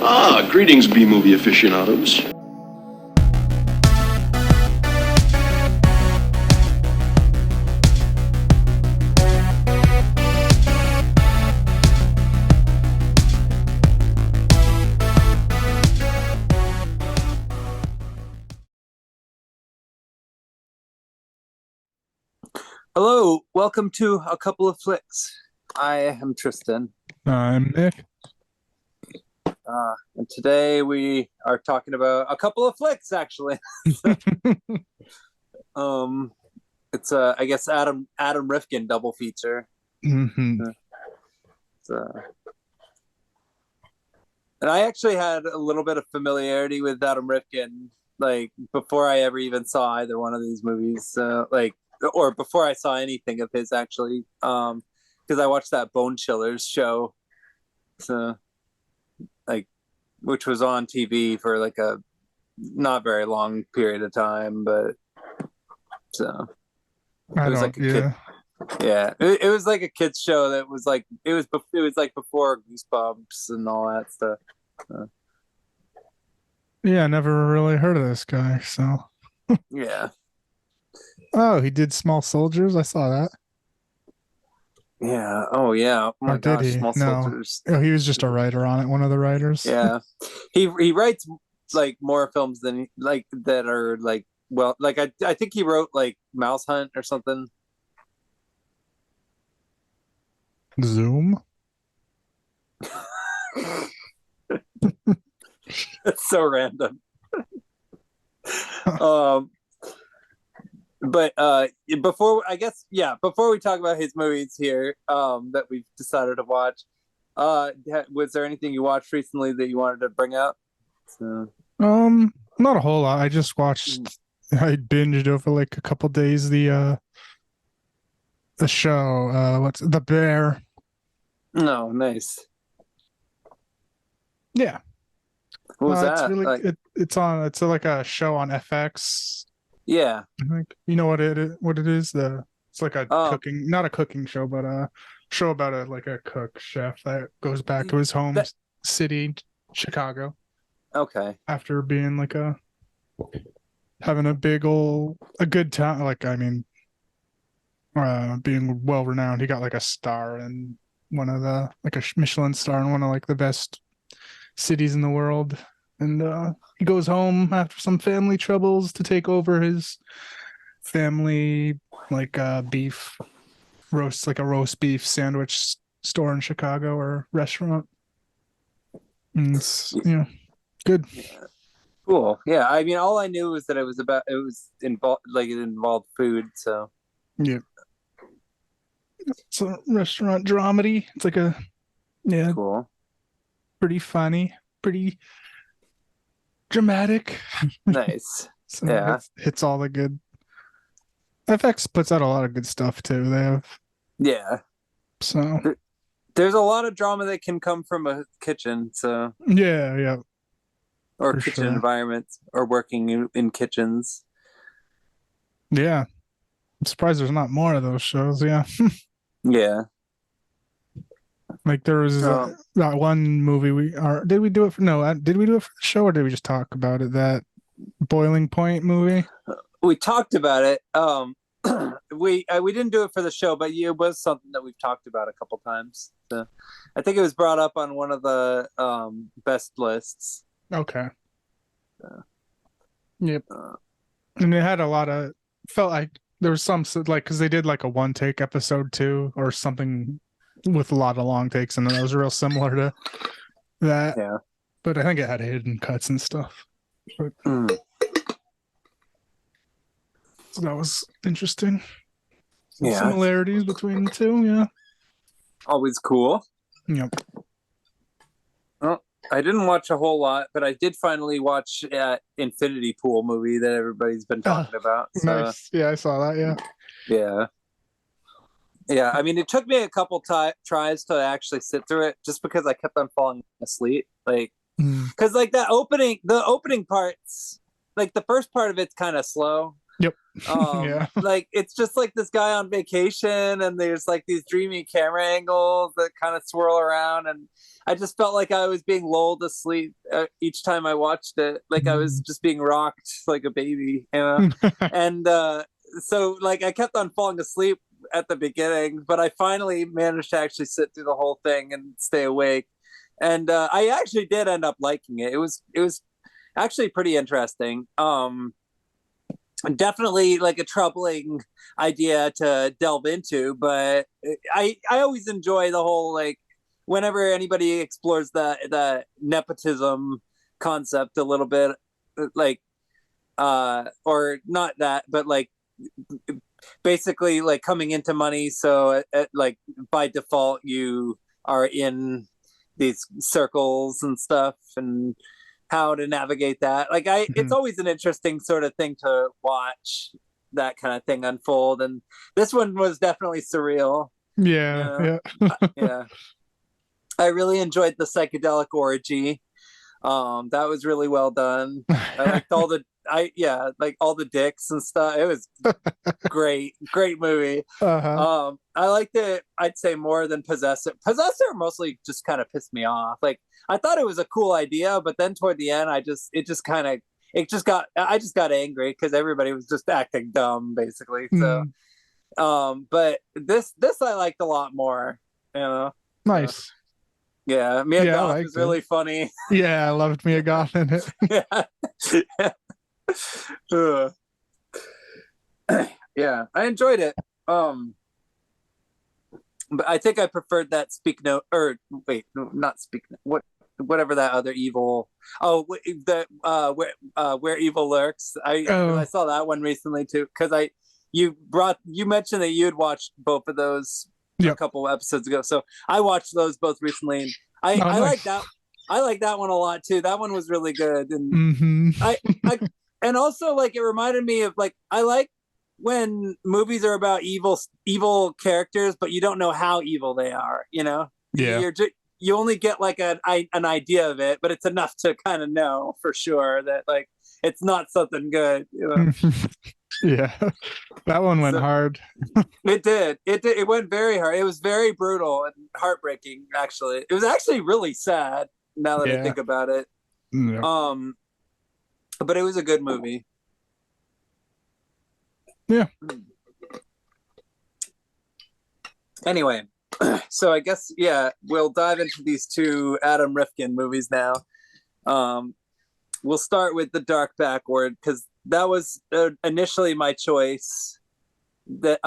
Greetings, B-movie aficionados. Hello, welcome to A Couple of Flicks. I am Tristan, I'm Nick. and today we are talking about a couple of flicks. Actually, it's I guess Adam Rifkin double feature. Mm-hmm. And I actually had a little bit of familiarity with Adam Rifkin, like before I ever even saw either one of these movies. Or before I saw anything of his, actually, because I watched that Bone Chillers show, so which was on TV for like a not very long period of time, but so it was like a kid. Yeah, it was like a kids show that was like it was like before Goosebumps and all that stuff. Yeah, I never really heard of this guy. So, Yeah. oh, he did Small Soldiers. I saw that. Yeah. Oh, yeah. Oh my Or did gosh, he? Small No. Soldiers. Oh, he was just a writer on it. One of the writers. Yeah, he writes like more films than like that are like like I think he wrote like Mouse Hunt or something. Zoom. That's so random. But before we talk about his movies here, that we've decided to watch, was there anything you watched recently that you wanted to bring up? So. Not a whole lot. I just watched. I binged over like a couple days the show. What's The Bear? No, nice. Yeah. What was that? It's really it's on. It's like a show on FX. Yeah. I think you know what it is. It's like a cooking, not a cooking show, but a show about a cook chef that goes back to his home city, Chicago. Okay. After being having a good time, being well renowned. He got like a star in one of the a Michelin star in one of like the best cities in the world. And he goes home after some family troubles to take over his family beef roast, like a roast beef sandwich store in Chicago or restaurant. And it's good. Cool. Yeah, I mean, all I knew was that it involved food. So yeah, it's a restaurant dramedy. It's like cool, pretty funny, pretty dramatic. Nice. So yeah, hits all the good. FX puts out a lot of good stuff too. They have. Yeah. So there's a lot of drama that can come from a kitchen. So yeah. Or kitchen environments, or working in kitchens. Yeah. I'm surprised there's not more of those shows. Yeah. Yeah. Like there was that one movie did we do it for the show or did we just talk about it? That Boiling Point movie? We talked about it. We didn't do it for the show, but it was something that we've talked about a couple times. So I think it was brought up on one of the best lists. Okay. Yep. And it had a lot of felt like there was some because they did like a one take episode too or something with a lot of long takes, and it was real similar to that. Yeah. But I think it had hidden cuts and stuff. But, so that was interesting. Some similarities between the two, yeah. Always cool. Yep. Well, I didn't watch a whole lot, but I did finally watch Infinity Pool movie that everybody's been talking about. So. Nice. Yeah, I saw that, yeah. Yeah. Yeah, I mean, it took me a couple tries to actually sit through it, just because I kept on falling asleep. Because the opening parts, like the first part of it's kind of slow, Yep. Yeah. Like it's just like this guy on vacation, and there's like these dreamy camera angles that kind of swirl around, and I just felt like I was being lulled asleep each time I watched it. Like I was just being rocked like a baby, you know. And so like I kept on falling asleep at the beginning, but I finally managed to actually sit through the whole thing and stay awake. And I actually did end up liking it. It was actually pretty interesting. Definitely like a troubling idea to delve into, but I always enjoy the whole, like, whenever anybody explores the nepotism concept a little bit, like or not that, but like basically like coming into money, so like by default you are in these circles and stuff, and how to navigate that. Like it's always an interesting sort of thing to watch that kind of thing unfold, and this one was definitely surreal. Yeah, you know? Yeah. I really enjoyed the psychedelic orgy. That was really well done. I liked all the like all the dicks and stuff. It was great movie. I liked it, I'd say, more than Possessor. Possessor mostly just kind of pissed me off. Like I thought it was a cool idea, but then toward the end I just got angry because everybody was just acting dumb basically. So but this I liked a lot more, you know. Nice. Yeah, Mia Goth was really funny. Yeah, I loved Mia Goth in it. Yeah, I enjoyed it. But I think I preferred that Speak No, or wait, no, not Speak No, whatever that other evil. Oh, where evil lurks. I saw that one recently too, because you mentioned that you had watched both of those a couple episodes ago, so I watched those both recently, and I like that. I like that one a lot too. That one was really good, and I and also like it reminded me of, like, I like when movies are about evil characters, but you don't know how evil they are. You know, you only get like an idea of it, but it's enough to kind of know for sure that like it's not something good. You know? Yeah, that one went hard. It did. It went very hard. It was very brutal and heartbreaking. Actually, it was actually really sad. Now that I think about it, but it was a good movie. Yeah. Anyway, so I guess we'll dive into these two Adam Rifkin movies now. We'll start with The Dark Backward, because that was initially my choice that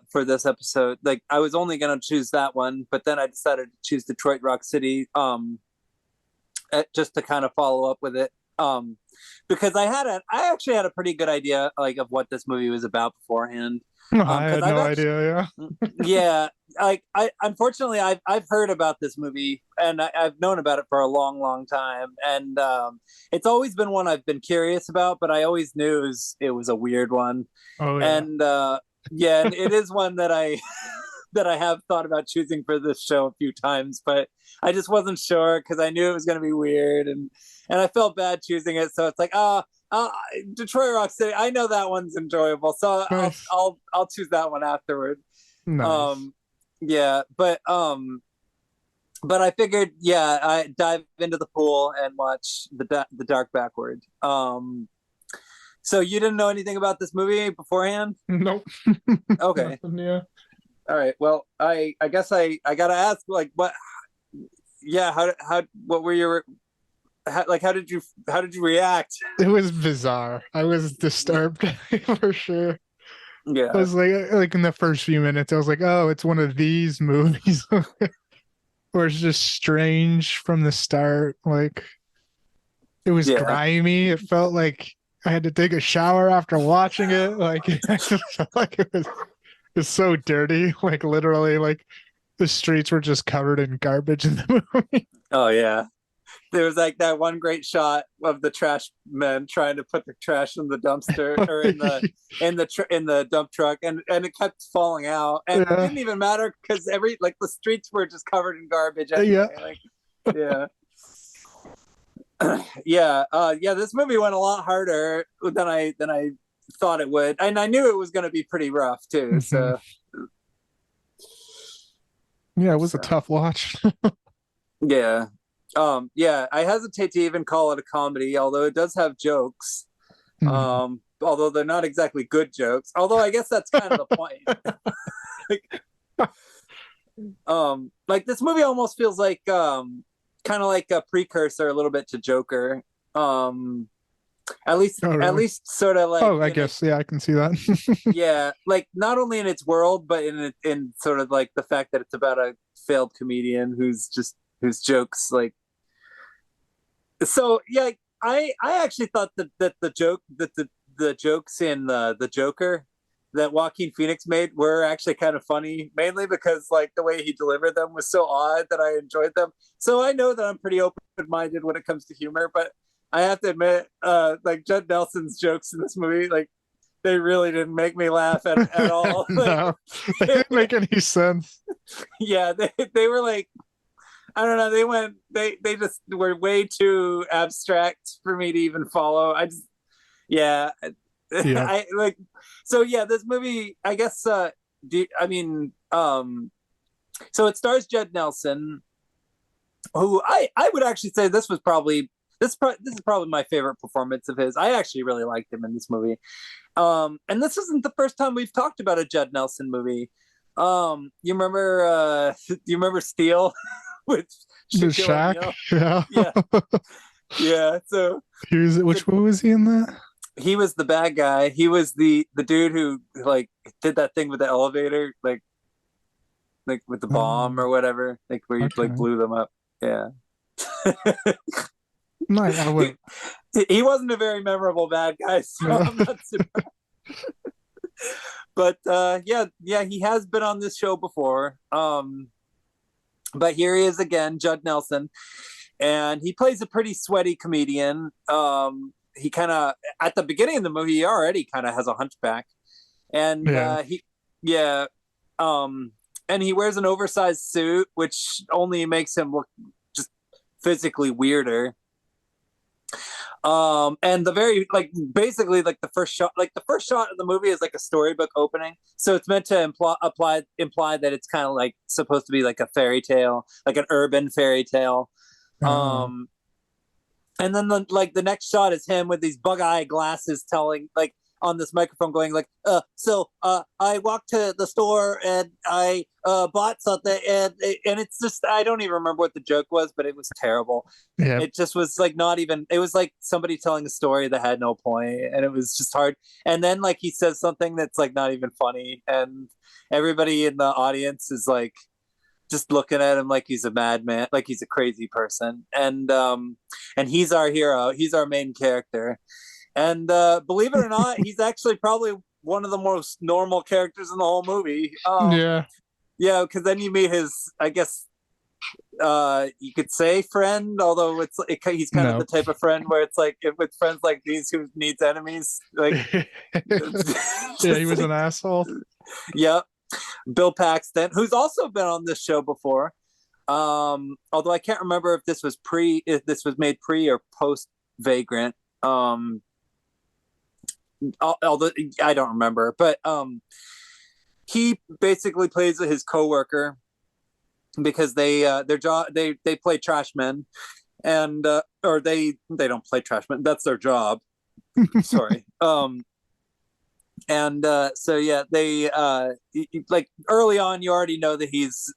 for this episode. Like I was only gonna choose that one, but then I decided to choose Detroit Rock City just to kind of follow up with it, because I actually had a pretty good idea like of what this movie was about beforehand. I had no idea. Yeah, like unfortunately I've heard about this movie, and I've known about it for a long time, and it's always been one I've been curious about, but I always knew it was a weird one. And and it is one that I that I have thought about choosing for this show a few times, but I just wasn't sure because I knew it was going to be weird, and I felt bad choosing it. So it's like, Detroit Rock City, I know that one's enjoyable, so nice. I'll choose that one afterward. Nice. But I figured, I dive into the pool and watch the Dark Backward. So you didn't know anything about this movie beforehand? Nope. Okay. Nothing, yeah. All right. Well, I guess I gotta ask, like, what? Yeah. What were your? How did you react? It was bizarre. I was disturbed for sure. Yeah. I was like in the first few minutes, I was like, oh, it's one of these movies where it's just strange from the start. Like it was grimy. It felt like I had to take a shower after watching it. Like I just felt like it was so dirty. Like literally, like the streets were just covered in garbage in the movie. Oh yeah. There was like that one great shot of the trash men trying to put the trash in the dumpster or in the dump truck, and it kept falling out, and it didn't even matter because the streets were just covered in garbage anyway. This movie went a lot harder than I thought it would, and I knew it was going to be pretty rough too. So yeah, it was a tough watch. yeah. Yeah, I hesitate to even call it a comedy, although it does have jokes. Although they're not exactly good jokes. Although I guess that's kind of the point. Like this movie almost feels like kind of like a precursor a little bit to Joker. At least sort of like, I guess I can see that. Yeah, like not only in its world, but in sort of like the fact that it's about a failed comedian whose jokes like. So yeah, I actually thought that the jokes in the Joker that Joaquin Phoenix made were actually kind of funny, mainly because like the way he delivered them was so odd that I enjoyed them. So I know that I'm pretty open-minded when it comes to humor, but I have to admit, like Judd Nelson's jokes in this movie, like they really didn't make me laugh at all. No, they didn't make any sense. Yeah, they were like, I don't know, they just were way too abstract for me to even follow. Yeah. I like, so yeah, this movie, I guess, so it stars Judd Nelson, who I would actually say this is probably my favorite performance of his. I actually really liked him in this movie. And this isn't the first time we've talked about a Judd Nelson movie. You remember Steel with Shaq? Yeah. So which one was he in that? He was the bad guy. He was the dude who like did that thing with the elevator, like with the bomb or whatever, like where you like blew them up. Yeah. No, I wouldn't. He wasn't a very memorable bad guy, so I'm not surprised. But yeah, he has been on this show before. But here he is again, Judd Nelson, and he plays a pretty sweaty comedian. He kind of at the beginning of the movie he already kind of has a hunchback, and and he wears an oversized suit, which only makes him look just physically weirder. And the very basically the first shot of the movie is like a storybook opening, so it's meant to imply that it's kind of like supposed to be like a fairy tale, like an urban fairy tale. And then the next shot is him with these bug-eye glasses telling like on this microphone going like, I walked to the store and I bought something and it's just, I don't even remember what the joke was, but it was terrible. Yeah. It just was like not even, it was like somebody telling a story that had no point and it was just hard. And then like he says something that's like not even funny and everybody in the audience is like just looking at him like he's a madman, like he's a crazy person. And he's our hero. He's our main character. And believe it or not, he's actually probably one of the most normal characters in the whole movie. Yeah, because then you meet his, I guess, you could say friend, although he's kind of the type of friend where it's like with friends like these who needs enemies. Like, yeah, he was an asshole. Yep. Bill Paxton, who's also been on this show before. Although I can't remember if this was made pre or post Vagrant. Although I don't remember, but he basically plays his coworker because they play trash men, and or they don't play trash men. That's their job. Sorry. And so yeah, they like early on you already know that he's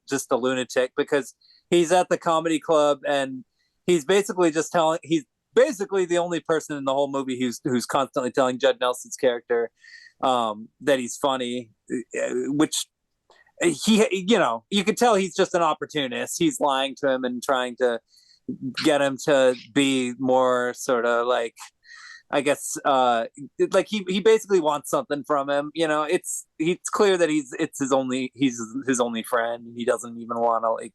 just a lunatic because he's at the comedy club and he's basically the only person in the whole movie who's constantly telling Judd Nelson's character that he's funny, which you could tell he's just an opportunist. He's lying to him and trying to get him to be more sort of like, I guess, like he basically wants something from him. It's clear that he's his only friend. He doesn't even want to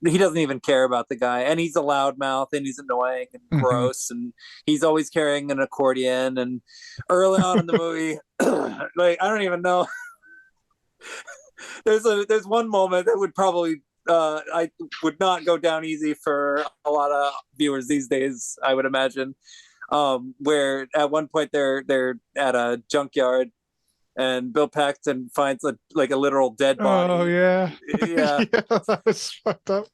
he doesn't even care about the guy, and he's a loudmouth and he's annoying and gross, and he's always carrying an accordion. And early on in the movie, like I don't even know. There's one moment that would probably I would not go down easy for a lot of viewers these days, I would imagine. where at one point they're at a junkyard and Bill Paxton finds a literal dead body. Oh yeah. Yeah. Yeah, that was fucked up.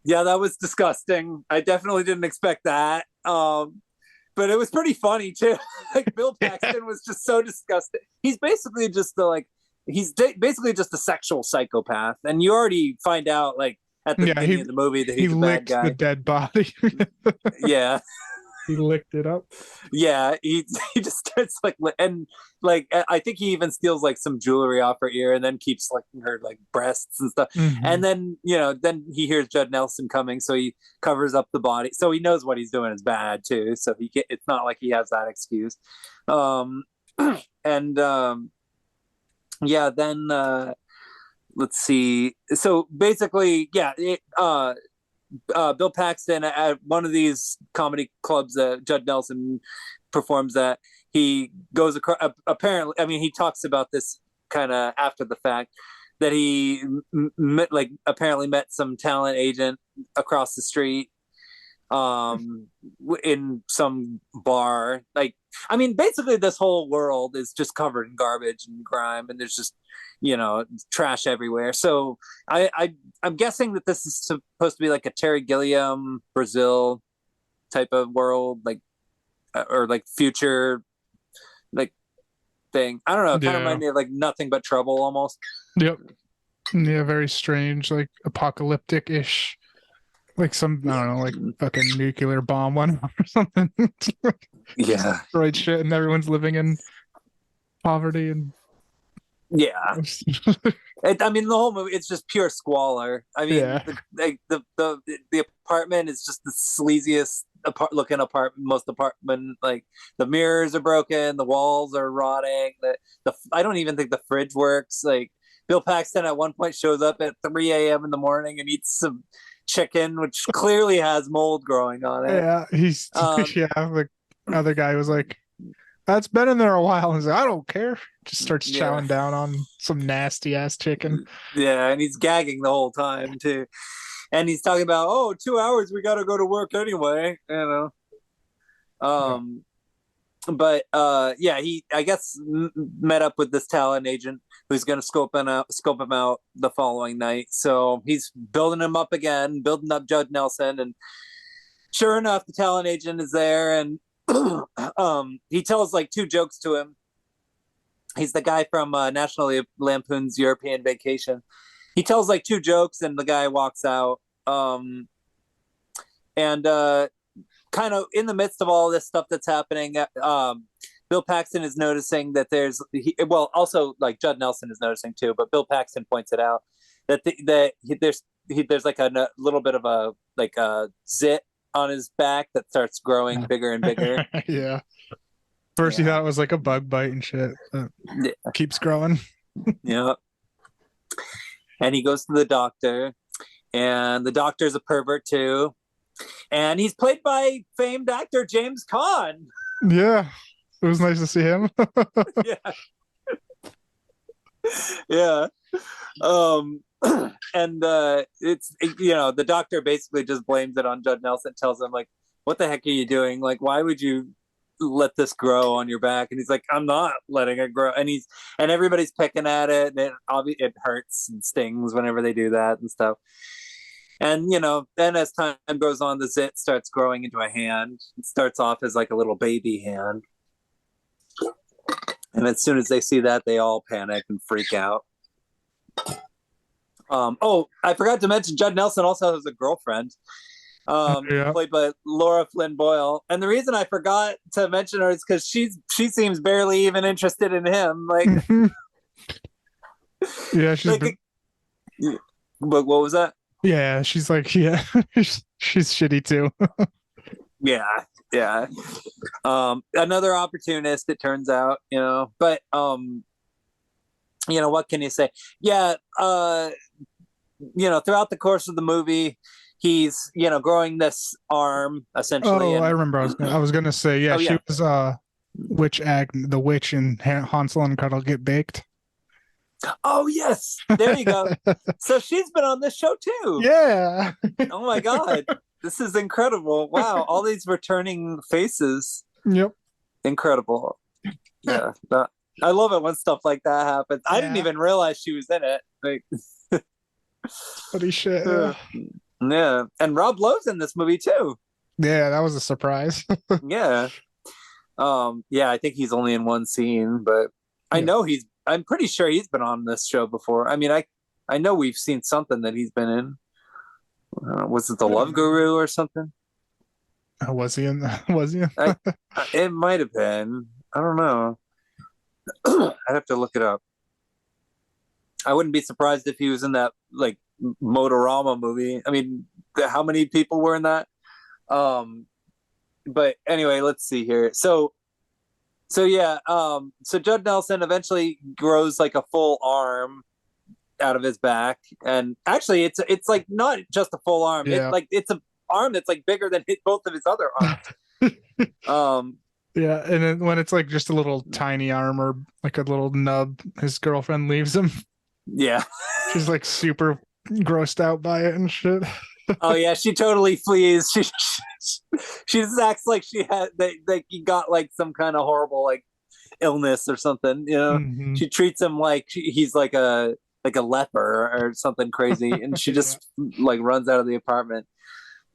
Yeah, that was disgusting. I definitely didn't expect that. But it was pretty funny too. Like Bill Paxton was just so disgusted. He's basically just basically just a sexual psychopath, and you already find out like at the beginning of the movie that he's a bad guy. The dead body. Yeah. He licked it up. Yeah, he just starts I think he even steals like some jewelry off her ear and then keeps licking her like breasts and stuff. Mm-hmm. And then then he hears Judd Nelson coming, so he covers up the body. So he knows what he's doing is bad too. So it's not like he has that excuse. Then let's see. So basically, Bill Paxton at one of these comedy clubs that Judd Nelson performs at, he goes across, apparently, I mean, he talks about this kind of after the fact, that he apparently met some talent agent across the street in some bar. Like, I mean, basically this whole world is just covered in garbage and grime, and there's just trash everywhere. So I'm guessing that this is supposed to be like a Terry Gilliam Brazil type of world, like or like future like thing. I don't know. It kind of reminded me of like Nothing But Trouble almost. Yep. Yeah, very strange, like apocalyptic-ish. Like some, I don't know, like fucking nuclear bomb went off or something. Yeah. Right shit, and everyone's living in poverty and yeah. I mean, the whole movie, it's just pure squalor. I mean, the apartment is just the sleaziest looking apartment. Like the mirrors are broken, the walls are rotting. I don't even think the fridge works. Like Bill Paxton at one point shows up at 3 a.m. in the morning and eats some chicken, which clearly has mold growing on it. Yeah, the other guy was like, "That's been in there a while." And he's like, "I don't care." Just starts chowing down on some nasty ass chicken. Yeah, and he's gagging the whole time too. And he's talking about, 2 hours, we gotta go to work anyway, But he, I guess, met up with this talent agent who's going to scope him out the following night. So he's building him up again, building up Judd Nelson, and sure enough, the talent agent is there, and he tells like 2 jokes to him. He's the guy from National Lampoon's European Vacation. He tells like 2 jokes, and the guy walks out. Kind of in the midst of all this stuff that's happening, Bill Paxton is noticing that also like Judd Nelson is noticing too, but Bill Paxton points it out that there's like a little bit of a zit on his back that starts growing bigger and bigger. Yeah. First he thought it was like a bug bite and shit. Keeps growing. Yeah. And he goes to the doctor, and the doctor's a pervert too. And he's played by famed actor James Caan. Yeah. It was nice to see him. Yeah. Yeah. And it's the doctor basically just blames it on Judd Nelson, tells him like, what the heck are you doing? Like, why would you let this grow on your back? And he's like, I'm not letting it grow. And everybody's picking at it, and it hurts and stings whenever they do that and stuff. And then as time goes on, the zit starts growing into a hand. It starts off as like a little baby hand, and as soon as they see that, they all panic and freak out. I forgot to mention Judd Nelson also has a girlfriend, played by Laura Flynn Boyle. And the reason I forgot to mention her is because she seems barely even interested in him. Like, yeah, she's. But what was that? Yeah, she's like, she's shitty too. Yeah. Another opportunist, it turns out, but what can you say? Yeah. Throughout the course of the movie, he's, growing this arm essentially. I remember. I was gonna say, she was the witch in Hansel and Gretel Get Baked. Oh yes, there you go. So she's been on this show too. Yeah. Oh my god. this is incredible. Wow, all these returning faces. Yep. Incredible. Yeah. I love it when stuff like that happens. I didn't even realize she was in it. Like, funny shit. Yeah. And Rob Lowe's in this movie too. Yeah, that was a surprise. Yeah. Yeah, I think he's only in one scene, but I know I'm pretty sure he's been on this show before. I mean, I know we've seen something that he's been in. Was it The Love Guru or something? Was he in? Was he in? It might have been. I don't know. I'd have to look it up. I wouldn't be surprised if he was in that like Motorama movie. I mean, how many people were in that? But anyway, let's see here. So yeah, so Judd Nelson eventually grows like a full arm out of his back, and actually it's like not just a full arm. Yeah. It's an arm that's like bigger than both of his other arms. Yeah, and then when it's like just a little tiny arm or like a little nub, his girlfriend leaves him. Yeah. She's like super grossed out by it and shit. Oh yeah, she totally flees. She just acts like she had that he got like some kind of horrible like illness or something, you know. Mm-hmm. She treats him like he's like a leper or something crazy, and she just like runs out of the apartment.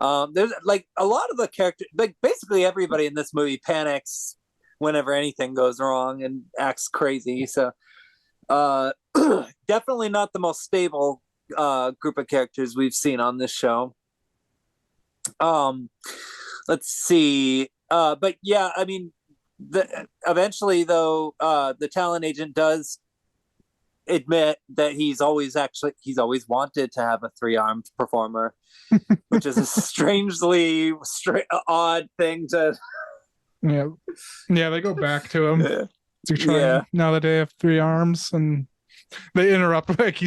There's like a lot of the characters, like basically everybody in this movie panics whenever anything goes wrong and acts crazy. So definitely not the most stable group of characters we've seen on this show. Let's see. But yeah, I mean, eventually though, the talent agent does admit that he's always wanted to have a 3-armed performer, which is a strangely odd thing to. Yeah, they go back to him to try now that they have 3 arms, and they interrupt like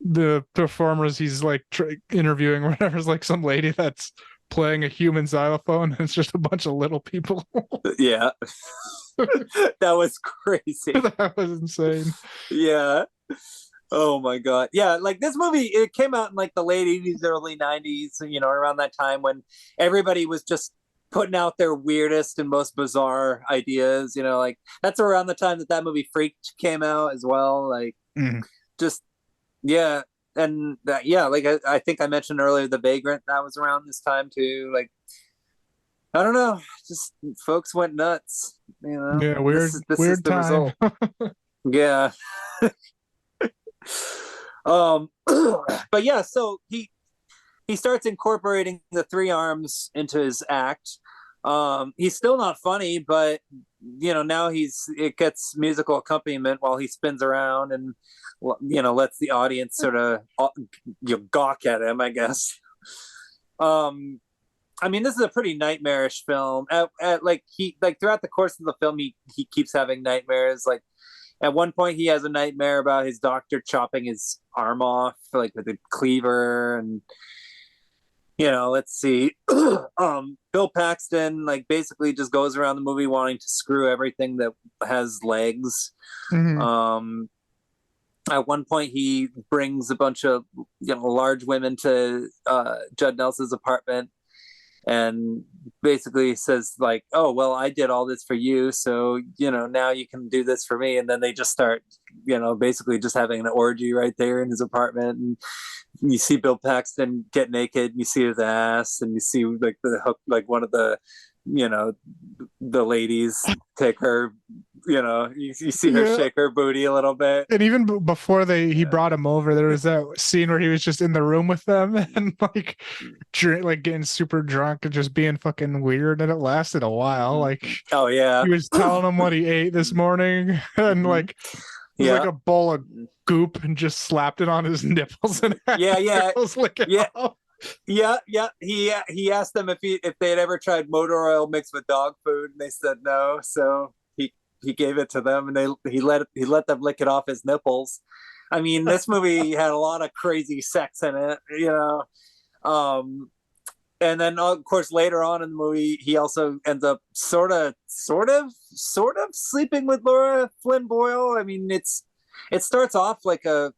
the performers he's like interviewing or whatever is like some lady that's playing a human xylophone, and it's just a bunch of little people. Yeah. That was crazy. That was insane. Yeah. Oh my god. Yeah, like this movie, it came out in like the late 80s, early 90s, you know, around that time when everybody was just putting out their weirdest and most bizarre ideas, you know, like that's around the time that movie Freaked came out as well, like just yeah. And that, yeah, like I think I mentioned earlier, The Vagrant, that was around this time too. Like, I don't know, just folks went nuts, you know. Yeah, weird, this weird is the time. result. Yeah. But yeah, so he starts incorporating the 3 arms into his act. He's still not funny, but you know, now it gets musical accompaniment while he spins around and, you know, lets the audience sort of gawk at him, I guess. I mean, this is a pretty nightmarish film. Like throughout the course of the film, he keeps having nightmares. Like at one point, he has a nightmare about his doctor chopping his arm off, like with a cleaver, and you know, let's see. Bill Paxton like basically just goes around the movie wanting to screw everything that has legs. Mm-hmm. At one point, he brings a bunch of large women to Judd Nelson's apartment, and basically says like, "Oh well, I did all this for you, so you know now you can do this for me." And then they just start, basically just having an orgy right there in his apartment. And you see Bill Paxton get naked, and you see his ass, and you see like the hook, like one of the, the ladies take her, you see her shake her booty a little bit. And even before he brought him over, there was that scene where he was just in the room with them and like getting super drunk and just being fucking weird, and it lasted a while. Like, oh yeah, he was telling him what he ate this morning, and like it was like a bowl of goop, and just slapped it on his nipples and He asked them if they had ever tried motor oil mixed with dog food, and they said no. So he gave it to them, and he let them lick it off his nipples. I mean, this movie had a lot of crazy sex in it, and then of course later on in the movie, he also ends up sort of sleeping with Laura Flynn Boyle. I mean, it starts off like a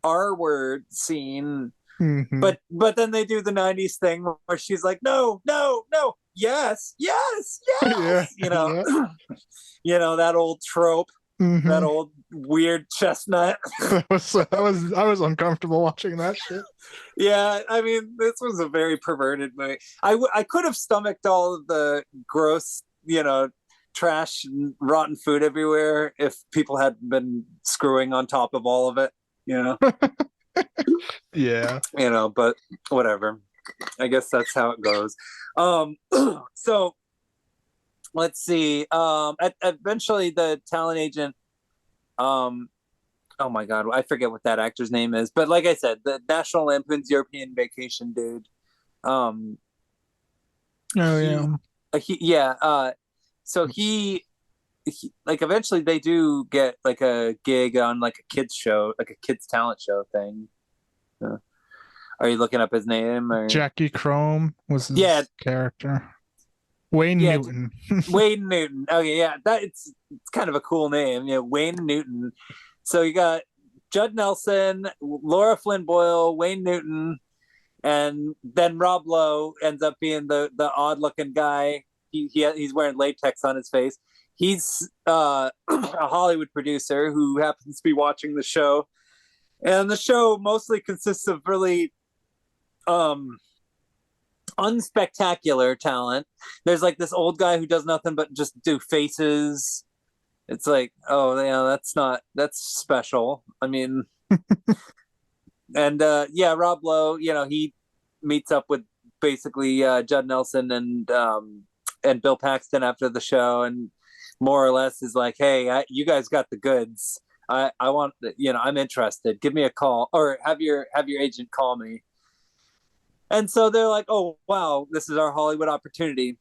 R-word scene But then they do the 90s thing where she's like, no, no, no, yes, yes, yes. Yeah. You know, that old trope, that old weird chestnut. I was uncomfortable watching that shit. Yeah, I mean, this was a very perverted movie. I could have stomached all of the gross, trash and rotten food everywhere if people had been screwing on top of all of it, Yeah. But whatever. I guess that's how it goes. So let's see. Eventually the talent agent, oh my God, I forget what that actor's name is, but like I said, the National Lampoon's European Vacation dude. So he like eventually they do get like a gig on like a kids show, like a kids talent show thing. Are you looking up his name? Or Jackie Chrome was his character. Wayne Newton. Wayne Newton. Okay, yeah, it's kind of a cool name. Wayne Newton. So you got Judd Nelson, Laura Flynn Boyle, Wayne Newton, and then Rob Lowe ends up being the odd looking guy. He's wearing latex on his face. He's a Hollywood producer who happens to be watching the show, and the show mostly consists of really unspectacular talent. There's like this old guy who does nothing but just do faces. It's like, oh yeah, that's special. I mean, and Rob Lowe, he meets up with basically Judd Nelson and Bill Paxton after the show, and more or less is like, hey, you guys got the goods. I want, I'm interested. Give me a call, or have your agent call me. And so they're like, oh, wow, this is our Hollywood opportunity.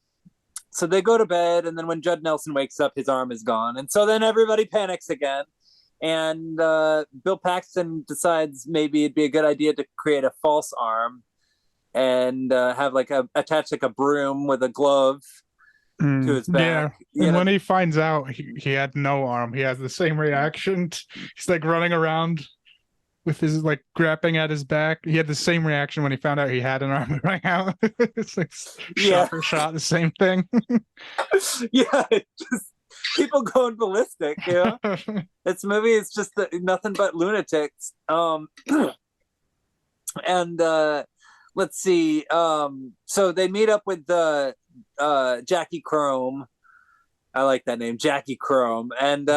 So they go to bed, and then when Judd Nelson wakes up, his arm is gone. And so then everybody panics again. And Bill Paxton decides maybe it'd be a good idea to create a false arm and have attach like a broom with a glove to his back. Yeah. And when he finds out he had no arm, he has the same reaction. He's like running around with his like grabbing at his back. He had the same reaction when he found out he had an arm running out. It's like shot for shot, the same thing. Yeah, just people going ballistic. This movie is just nothing but lunatics. And let's see. So they meet up with Jackie Chrome. I like that name, Jackie Chrome, and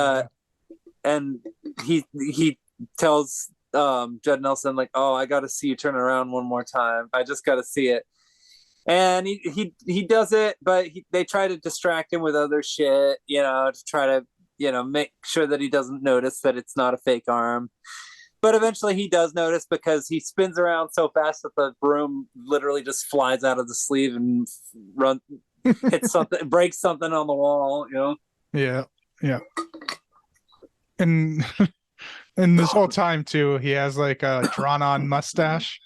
he tells Judd Nelson, like, oh, I got to see you turn around one more time. I just got to see it. And he does it, but they try to distract him with other shit, to try to, make sure that he doesn't notice that it's not a fake arm. But eventually he does notice, because he spins around so fast that the broom literally just flies out of the sleeve and hits something, breaks something on the wall, Yeah. And this whole time too, he has like a drawn-on mustache.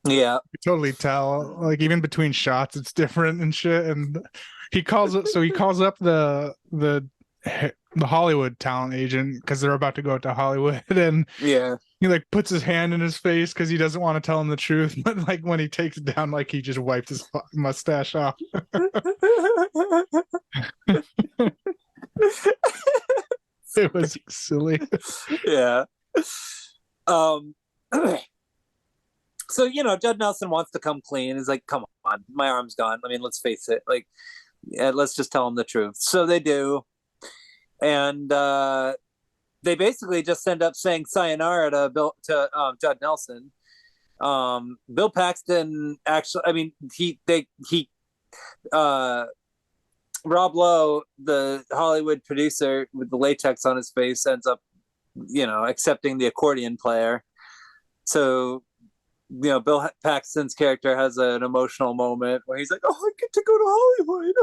Yeah, you totally tell. Like even between shots, it's different and shit. And he calls up the Hollywood talent agent because they're about to go to Hollywood, and he like puts his hand in his face because he doesn't want to tell him the truth. But like when he takes it down, like he just wiped his mustache off. It was silly. Yeah. So, Judd Nelson wants to come clean. He's like, come on, my arm's gone. I mean, let's face it. Like, let's just tell him the truth. So they do. And they basically just end up saying sayonara to Judd Nelson. Bill Paxton actually, I mean, Rob Lowe, the Hollywood producer with the latex on his face, ends up, accepting the accordion player. So, Bill Paxton's character has an emotional moment where he's like, oh, I get to go to Hollywood.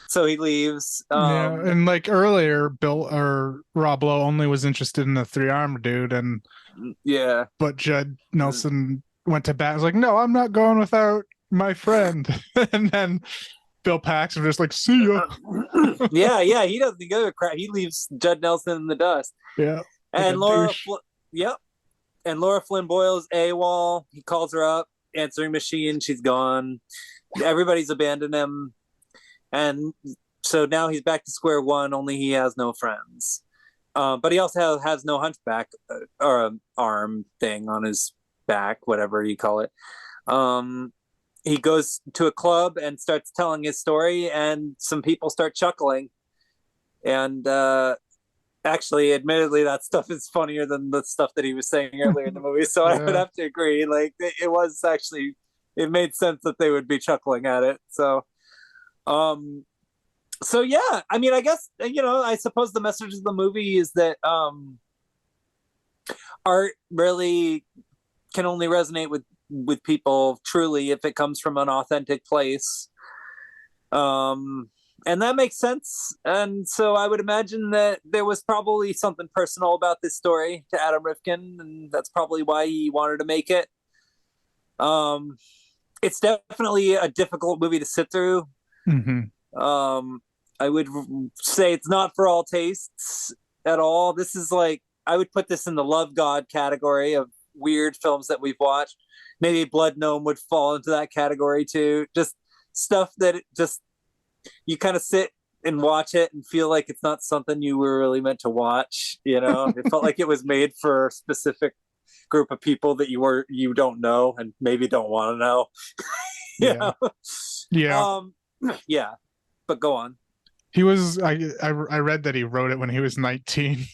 So he leaves. And like earlier, Rob Lowe only was interested in the 3-armed dude, and but Judd Nelson went to bat. Was like, no, I'm not going without my friend. And then Bill Paxton was just like, see ya. Yeah, he doesn't give a crap. He leaves Judd Nelson in the dust. Yeah, and Laura, and Laura Flynn Boyle's AWOL. He calls her up, answering machine. She's gone. Everybody's abandoned him, and so now he's back to square one. Only he has no friends, but he also has no hunchback or arm thing on his back, whatever you call it. He goes to a club and starts telling his story, and some people start chuckling. And actually, admittedly, that stuff is funnier than the stuff that he was saying earlier in the movie. So I would have to agree. Like, it was actually, it made sense that they would be chuckling at it. So, yeah, I mean, I guess, I suppose the message of the movie is that art really can only resonate with people truly if it comes from an authentic place. And that makes sense. And so I would imagine that there was probably something personal about this story to Adam Rifkin, and that's probably why he wanted to make it. It's definitely a difficult movie to sit through. I would say it's not for all tastes at all. This is like, I would put this in the Love God category of weird films that we've watched. Maybe Blood Gnome would fall into that category too. Just stuff that you kind of sit and watch it and feel like it's not something you were really meant to watch. It felt like it was made for a specific group of people that you don't know and maybe don't want to know. Yeah. But go on. He was. I read that he wrote it when he was 19.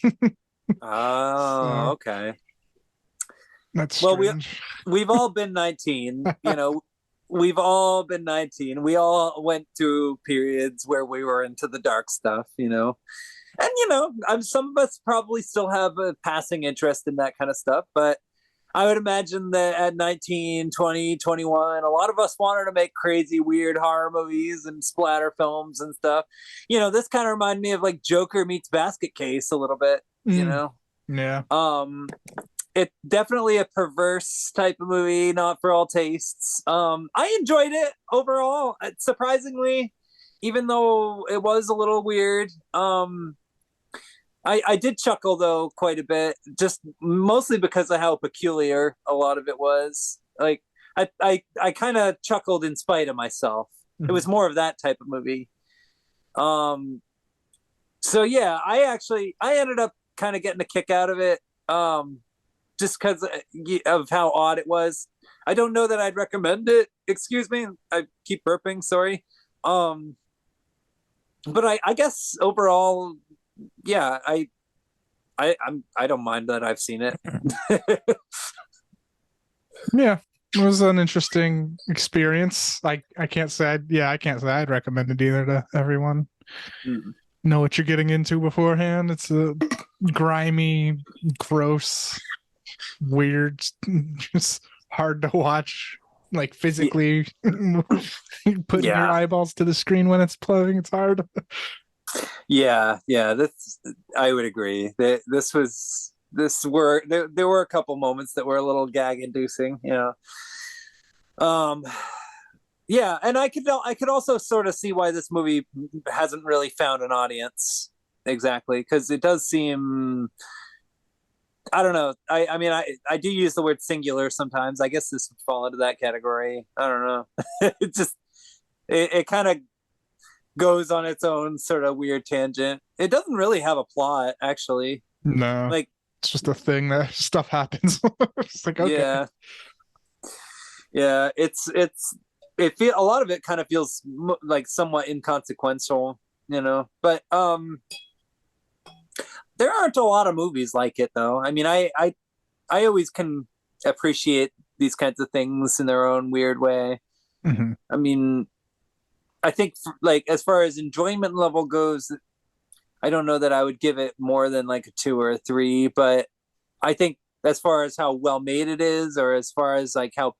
Oh, okay. That's strange. We've all been 19. We've all been 19. We all went through periods where we were into the dark stuff, and some of us probably still have a passing interest in that kind of stuff, but I would imagine that at 19, 20, 21, a lot of us wanted to make crazy, weird horror movies and splatter films and stuff. This kind of reminded me of like Joker meets Basket Case a little bit, Yeah. It's definitely a perverse type of movie, not for all tastes. I enjoyed it overall, surprisingly, even though it was a little weird. I did chuckle though quite a bit, just mostly because of how peculiar a lot of it was. Like I kind of chuckled in spite of myself. It was more of that type of movie. So yeah, I ended up kind of getting a kick out of it. Just because of how odd it was. I don't know that I'd recommend it. Excuse me, I keep burping. Sorry. But I guess overall, yeah, I don't mind that I've seen it. Yeah, it was an interesting experience. I can't say I'd recommend it either to everyone. Know what you're getting into beforehand. It's a grimy, gross, weird, just hard to watch, like physically. Putting your eyeballs to the screen when it's playing, it's hard. Yeah, I would agree. There were a couple moments that were a little gag inducing, Yeah, and I could also sort of see why this movie hasn't really found an audience exactly, because it does seem, I don't know. I mean, I do use the word singular sometimes. I guess this would fall into that category. I don't know. It kind of goes on its own sort of weird tangent. It doesn't really have a plot, actually. No, like it's just a thing that stuff happens. It's like, okay. Yeah. A lot of it kind of feels like somewhat inconsequential, But there aren't a lot of movies like it, though. I mean, I always can appreciate these kinds of things in their own weird way. I mean, I think like as far as enjoyment level goes, I don't know that I would give it more than like a 2 or a 3, but I think as far as how well made it is, or as far as like how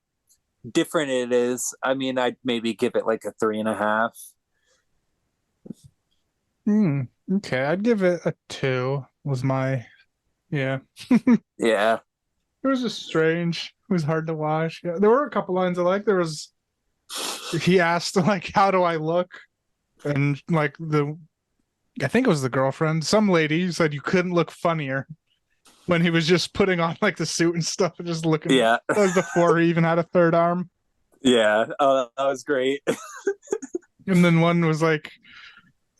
different it is, I mean, I'd maybe give it like a 3.5. Okay, I'd give it a 2. Was my yeah. Yeah. It was just strange. It was hard to watch. Yeah, there were a couple lines I liked. He asked like, "How do I look?" And like I think it was the girlfriend, some lady said you couldn't look funnier. when he was just putting on like the suit and stuff and just looking. Yeah. That was before he even had a third arm. Yeah. Oh, that was great. And then one was like,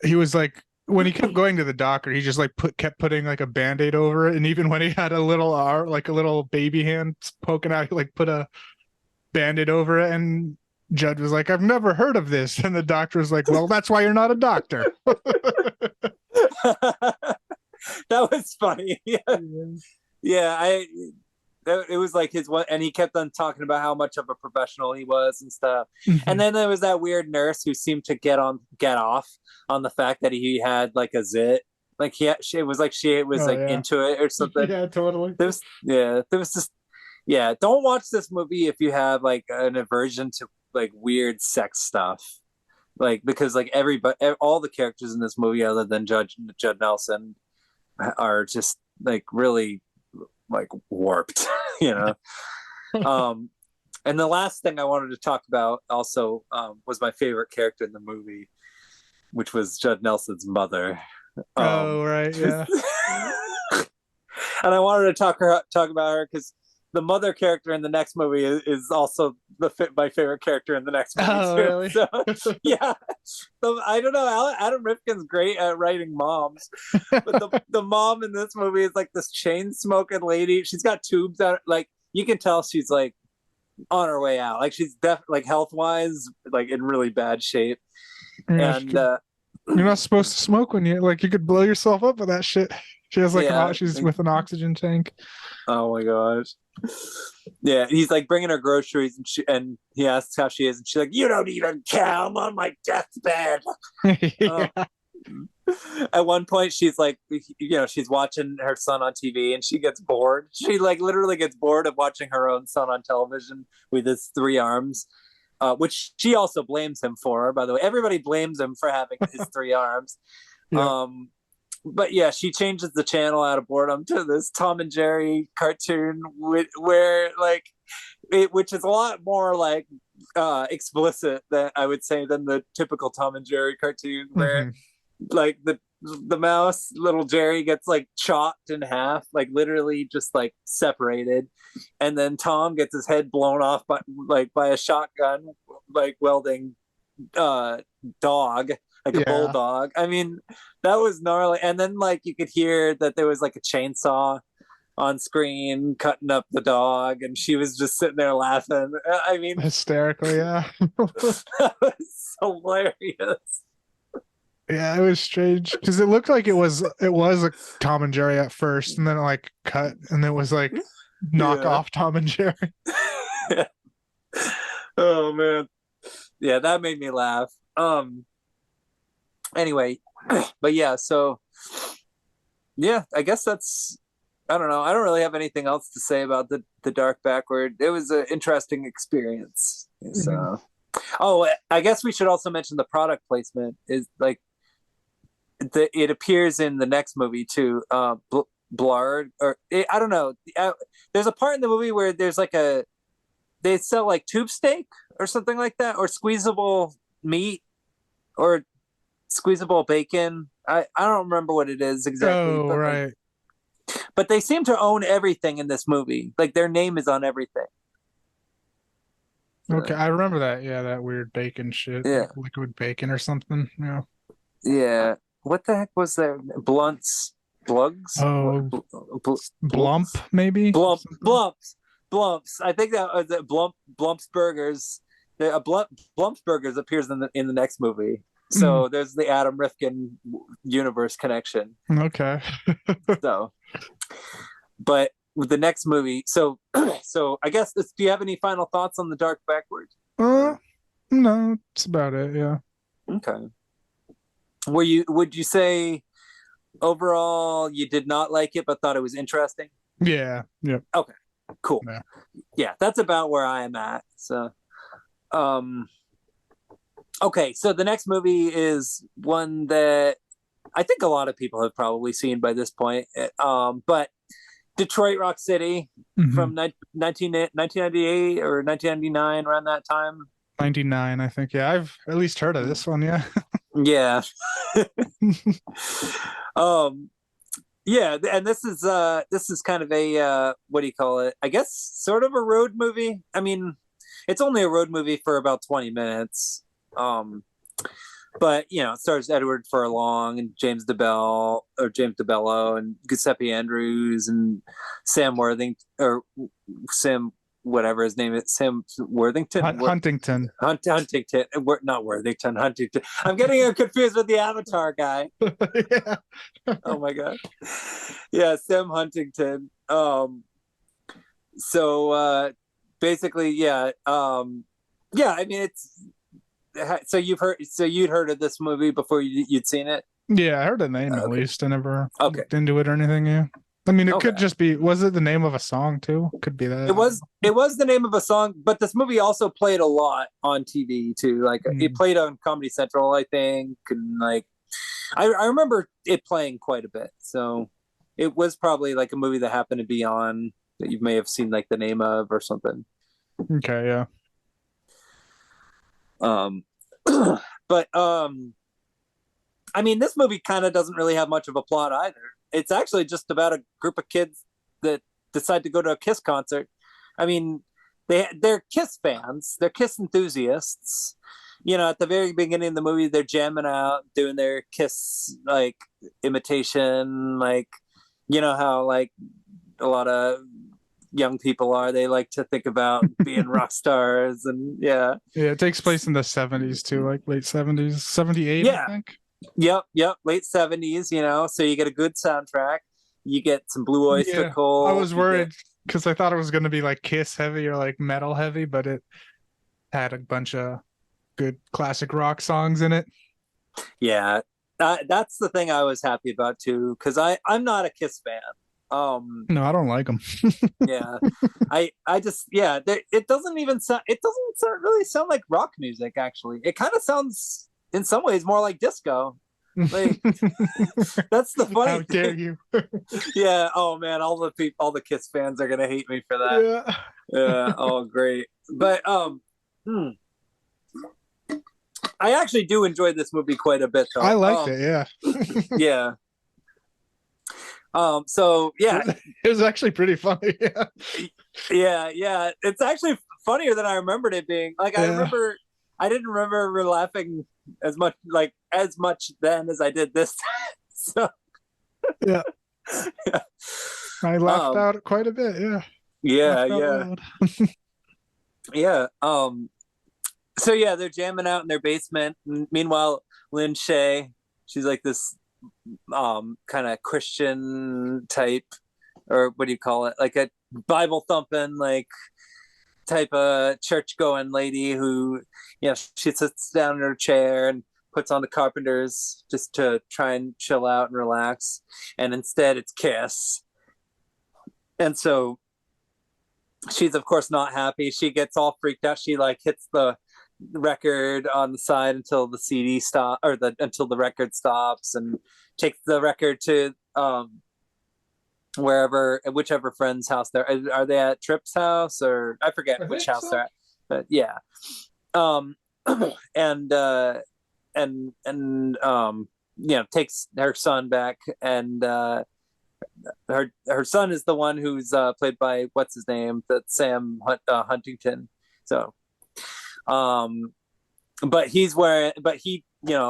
he was like, when he kept going to the doctor, he just like kept putting like a band-aid over it. And even when he had a little arm, like a little baby hand poking out, he like put a band-aid over it. And Judd was like, I've never heard of this. And the doctor was like, well, that's why you're not a doctor. That was funny. Yeah. It was like his one, and he kept on talking about how much of a professional he was and stuff. Mm-hmm. And then there was that weird nurse who seemed to get off on the fact that he had like a zit. Like it was like she was into it or something. Yeah, totally. There was just don't watch this movie if you have like an aversion to like weird sex stuff. Like, because like all the characters in this movie other than Judd Nelson are just like really like warped, you know. And the last thing I wanted to talk about also was my favorite character in the movie, which was Judd Nelson's mother. Oh, right, yeah. And I wanted to talk about her because the mother character in the next movie is also my favorite character in the next movie. Oh, too. really? So, yeah. So, I don't know. Adam Rifkin's great at writing moms, but the mom in this movie is like this chain smoking lady. She's got tubes out. Like, you can tell she's like on her way out. Like, she's like health wise, like in really bad shape. Yeah, And you're not supposed to smoke when you could blow yourself up with that shit. She has like she's with an oxygen tank. Oh my gosh. Yeah, he's like bringing her groceries, and he asks how she is, and she's like, "You don't even care. I'm on my deathbed." Yeah. At one point, she's like, she's watching her son on TV, and she gets bored. She like literally gets bored of watching her own son on television with his 3 arms, which she also blames him for. By the way, everybody blames him for having his 3 arms. Yeah. But yeah, she changes the channel out of boredom to this Tom and Jerry cartoon where like which is a lot more like explicit than I would say than the typical Tom and Jerry cartoon where like the mouse little Jerry gets like chopped in half, like literally just like separated, and then Tom gets his head blown off by a shotgun like welding dog, like a bulldog. I mean, that was gnarly. And then like you could hear that there was like a chainsaw on screen cutting up the dog, and she was just sitting there laughing. I mean, hysterically, yeah. That was hilarious. Yeah, it was strange because it looked like it was a Tom and Jerry at first, and then it like cut, and it was like knock off Tom and Jerry. Yeah. Oh man, yeah, that made me laugh. Anyway, but yeah, so yeah, I guess that's, I don't know. I don't really have anything else to say about the Dark Backward. It was an interesting experience. So, I guess we should also mention the product placement is like it appears in the next movie too. Blurred I don't know. There's a part in the movie where there's like they sell like tube steak or something like that, or squeezable meat, or squeezable bacon. I don't remember what it is exactly. Oh, right. But they seem to own everything in this movie. Like their name is on everything. Okay, I remember that. Yeah, that weird bacon shit. Yeah, like liquid bacon or something. Yeah. Yeah. What the heck was there? Blugs? Oh, Blump maybe. Blumps. I think that was Blumps Burgers. Blumps Burgers appears in the next movie. So there's the Adam Rifkin universe connection. Okay. So, but with the next movie, so I guess do you have any final thoughts on the Dark Backward? No, that's about it. Yeah. Okay. Would you say overall you did not like it but thought it was interesting? Yeah. Yep. Okay. Cool. Yeah, that's about where I am at. So, okay, so the next movie is one that I think a lot of people have probably seen by this point. But Detroit Rock City from 1998 or 1999, around that time. 99, I think. Yeah, I've at least heard of this one. Yeah. Yeah. Yeah, and this is kind of a what do you call it? I guess sort of a road movie. I mean, it's only a road movie for about 20 minutes. But it stars Edward Furlong and James DeBello and Giuseppe Andrews and Sam Worthington or Sam whatever his name is, Sam Worthington. Huntington. Huntington, not Worthington. Huntington. I'm getting confused with the Avatar guy. Yeah. Oh my god. Yeah, Sam Huntington. So basically, yeah. Yeah, I mean it's so you'd heard of this movie before you'd seen it? Yeah, I heard the name at least. I never Okay. looked into it or anything. Yeah. I mean, it could just be. Was it the name of a song too? Could be that. It was the name of a song, but this movie also played a lot on TV too. Like it played on Comedy Central, I think, and like I remember it playing quite a bit. So it was probably like a movie that happened to be on that you may have seen like the name of or something. Okay, yeah. But I mean, this movie kind of doesn't really have much of a plot either. It's actually just about a group of kids that decide to go to a Kiss concert. I mean, they're Kiss fans, they're Kiss enthusiasts. At the very beginning of the movie, they're jamming out, doing their Kiss like imitation, like how like a lot of young people are. They like to think about being rock stars, and yeah, it takes place in the 70s too, like late 70s, 78, yeah. I think. Yep, late 70s, so you get a good soundtrack, you get some Blue Oyster Cult. I was worried because I thought it was going to be like Kiss heavy or like metal heavy, but it had a bunch of good classic rock songs in it. Yeah, that's the thing I was happy about too, because I'm not a Kiss fan. No, I don't like them. Yeah, I just it doesn't really sound like rock music. Actually, it kind of sounds in some ways more like disco. Like that's the funny. How dare you? Yeah. Oh man, all the Kiss fans are gonna hate me for that. Yeah. Yeah. Oh great. But I actually do enjoy this movie quite a bit though. I liked it, yeah. Yeah. So yeah, it was actually pretty funny. Yeah. It's actually funnier than I remembered it being. Like I didn't remember laughing as much then as I did this time. So yeah. I laughed out quite a bit. Yeah. Yeah. Yeah. So yeah, they're jamming out in their basement. Meanwhile, Lynn Shay, she's like this kind of Christian type, or what do you call it? Like a Bible thumping, like type of church going lady who, she sits down in her chair and puts on the Carpenters just to try and chill out and relax. And instead it's Kiss. And so she's of course not happy. She gets all freaked out. She like hits the record on the side until the CD stop until the record stops, and takes the record to whichever friend's house are they at? Tripp's house, or I forget which house they're at, but yeah. Takes her son back, and her son is the one who's played by what's his name, that Sam Huntington. So but he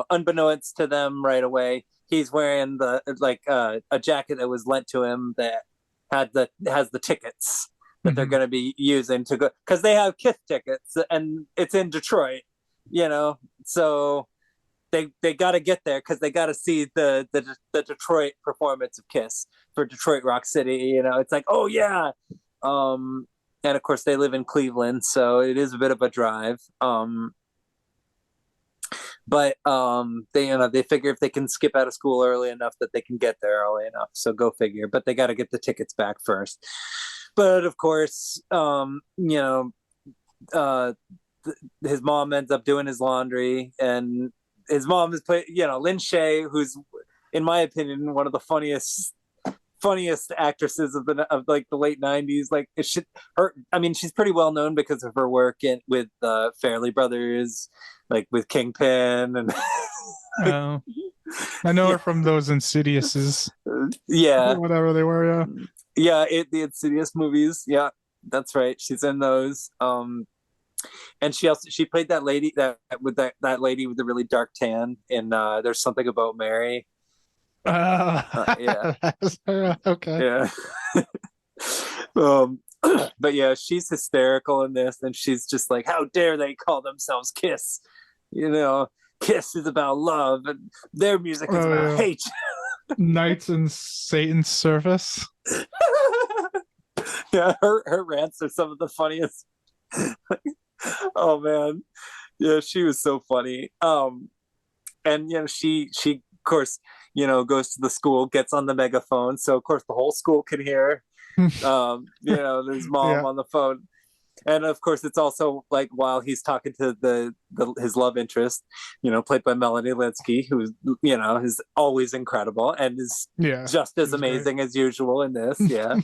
unbeknownst to them right away, he's wearing a jacket that was lent to him that has the tickets that they're going to be using to go, because they have Kiss tickets and it's in Detroit, so they got to get there because they got to see the Detroit performance of Kiss for Detroit Rock City. It's like, oh yeah. And of course they live in Cleveland, so it is a bit of a drive. But they figure if they can skip out of school early enough that they can get there early enough. So go figure. But they got to get the tickets back first. But of course, his mom ends up doing his laundry, and his mom is Lynn Shay, who's in my opinion one of the funniest actresses of the late 90s. Like she's pretty well known because of her work with Fairley Brothers, like with Kingpin, and I know Yeah. her from those Insidiouses, Yeah. whatever they were. Yeah. Yeah, the Insidious movies. Yeah, that's right. She's in those. And she played that lady that lady with the really dark tan in There's Something About Mary. Yeah, Okay. yeah. um, but yeah, she's hysterical in this, and she's just like, "How dare they call themselves Kiss? You know, Kiss is about love, and their music is about hate." Knights in Satan's service. Yeah, her rants are some of the funniest. Oh man, yeah, she was so funny. And she of course goes to the school, gets on the megaphone, so of course the whole school can hear. There's mom Yeah. on the phone, and of course it's also like while he's talking to his love interest, played by Melanie Linsky, who is always incredible and is just as amazing as usual in this. Yeah.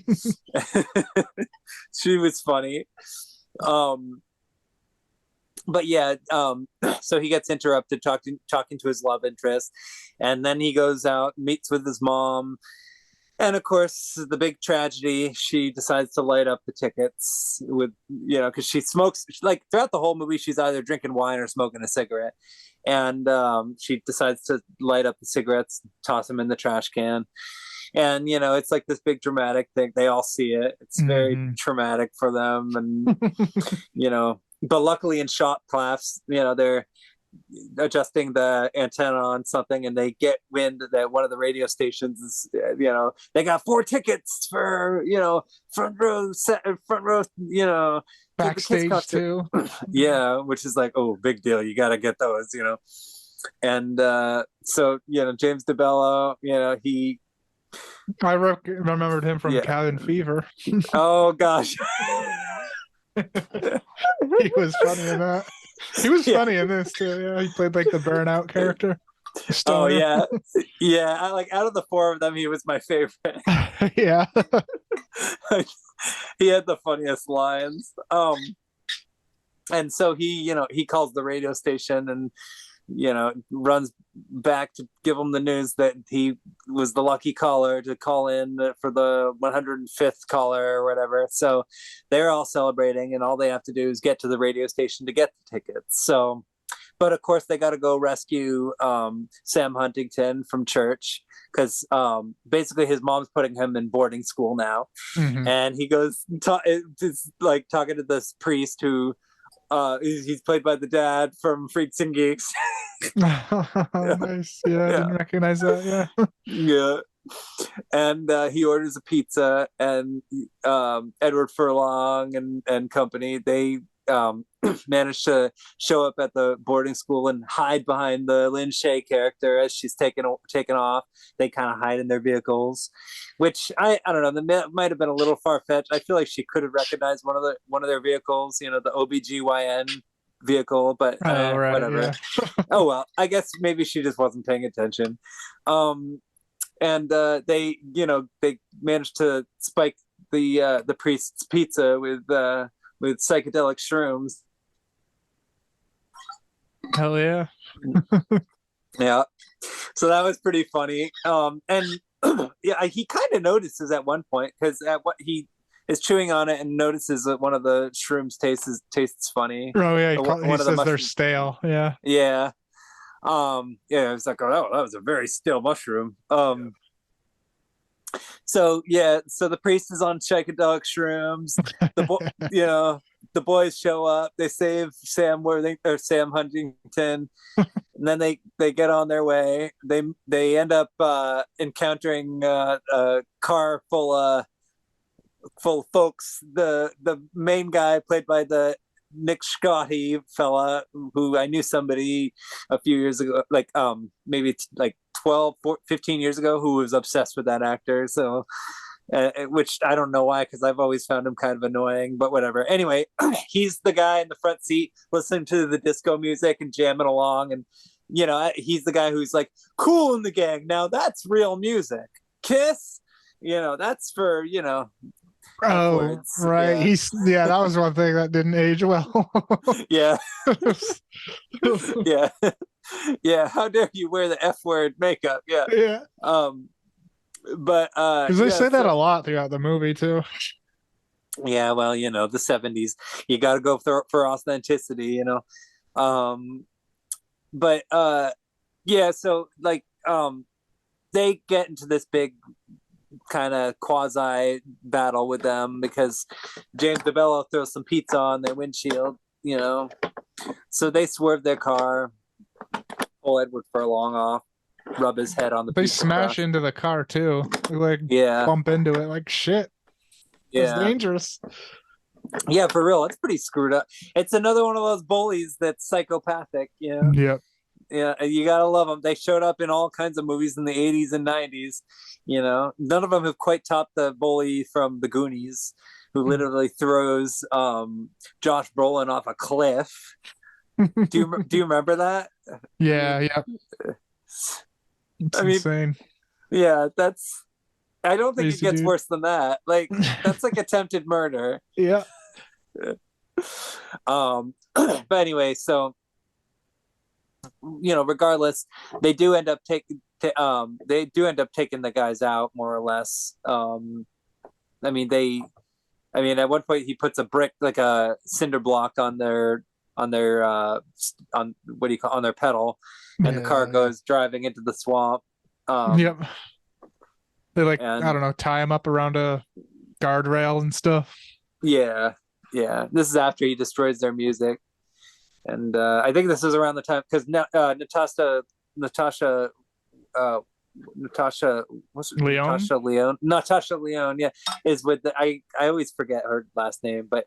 She was funny. But yeah, so he gets interrupted talking to his love interest, and then he goes out, meets with his mom, and of course the big tragedy, she decides to light up the tickets with because she smokes, like throughout the whole movie she's either drinking wine or smoking a cigarette, and she decides to light up the cigarettes, toss them in the trash can, and it's like this big dramatic thing. They all see it. It's very traumatic for them, and but luckily in shot class, they're adjusting the antenna on something, and they get wind that one of the radio stations is, they got 4 tickets for, front row, backstage too. Yeah, which is like, oh, big deal. You got to get those, and so James DeBello, he. I remembered him from Cabin Fever. Oh gosh. He was funny in that. He was funny in this too. Yeah, he played like the burnout character. Oh yeah, yeah. Out of the 4 of them, he was my favorite. Yeah. He had the funniest lines. And so he calls the radio station and runs back to give them the news that he was the lucky caller to call in for the 105th caller or whatever. So they're all celebrating, and all they have to do is get to the radio station to get the tickets. So, but of course they got to go rescue Sam Huntington from church, because basically his mom's putting him in boarding school now. And he goes it's like talking to this priest who he's played by the dad from Freaks and Geeks. Nice. Yeah, I didn't recognize that. Yeah. Yeah. And he orders a pizza, and Edward Furlong and company, they manage to show up at the boarding school and hide behind the Lynn Shay character as she's taken off. They kind of hide in their vehicles, which I don't know, that might have been a little far-fetched. I feel like she could have recognized one of their vehicles, the OBGYN vehicle, but right, whatever. Yeah. Oh well, I guess maybe she just wasn't paying attention. And they managed to spike the priest's pizza with psychedelic shrooms. Hell yeah. Yeah. So that was pretty funny. And yeah, he kind of notices at one point, because at what he is chewing on it and notices that one of the shrooms tastes funny. Oh yeah, he says they're stale. Yeah. Yeah. Yeah, it's like, oh, that was a very stale mushroom. So the priest is on psychedelic shrooms. The boys show up. They save Sam Huntington, and then they get on their way. They end up encountering a car full of folks. The main guy, played by the Nick Scotty fella, who I knew somebody a few years ago, like maybe like 15 years ago, who was obsessed with that actor. So which I don't know why, because I've always found him kind of annoying, but whatever. Anyway, he's the guy in the front seat listening to the disco music and jamming along, and he's the guy who's like, cool in the gang, now that's real music. Kiss, that's for Oh, right. Yeah. That was one thing that didn't age well. Yeah. Yeah. Yeah, how dare you wear the F word makeup? Yeah. Yeah. But Because they say that a lot throughout the movie too. Yeah, well, the 70s. You got to go for authenticity, but yeah, so like they get into this big kind of quasi battle with them because James DeBello throws some pizza on their windshield. So they swerve their car, pull Edward Furlong off, rub his head on the They pizza smash crust. into the car too. They like Yeah. bump into it like shit. That's dangerous. Yeah, for real. It's pretty screwed up. It's another one of those bullies that's psychopathic, Yep. Yeah, you gotta love them. They showed up in all kinds of movies in the 80s and 90s. None of them have quite topped the bully from The Goonies, who literally throws Josh Brolin off a cliff. Do you remember that? Yeah, yeah. It's insane. Yeah, I don't think Crazy, it gets dude. worse than that. Like, that's like attempted murder. Yeah. But anyway, so regardless, they do end up taking the guys out more or less. At one point he puts a brick, like a cinder block on their on what do you call, on their pedal, and the car goes driving into the swamp. Yep. They I don't know, tie him up around a guardrail and stuff. Yeah. This is after he destroys their music. And I think this is around the time because Natasha Leone, yeah, is with I always forget her last name, but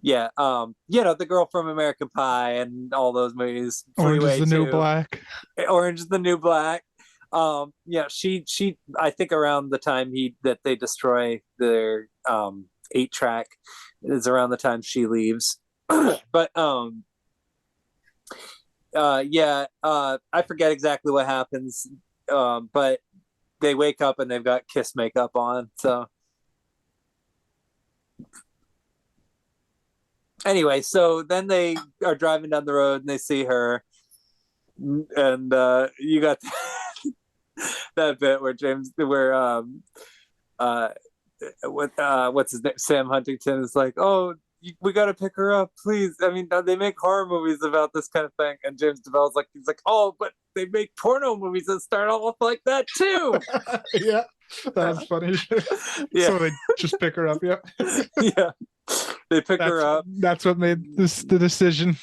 yeah, the girl from American Pie and all those movies. Orange is the New Black. Orange is the New Black. She I think around the time that they destroy their 8-track is around the time she leaves. But I forget exactly what happens, but they wake up and they've got Kiss makeup on. So anyway, so then they are driving down the road and they see her, and you got that bit where what's his name, Sam Huntington is like, oh, we got to pick her up, please. I mean, they make horror movies about this kind of thing, and James DeBell's like, he's like, oh, but they make porno movies that start off like that too. Yeah, that's funny. Yeah. So they just pick her up. Yeah. Yeah, they pick her up. That's what made the decision.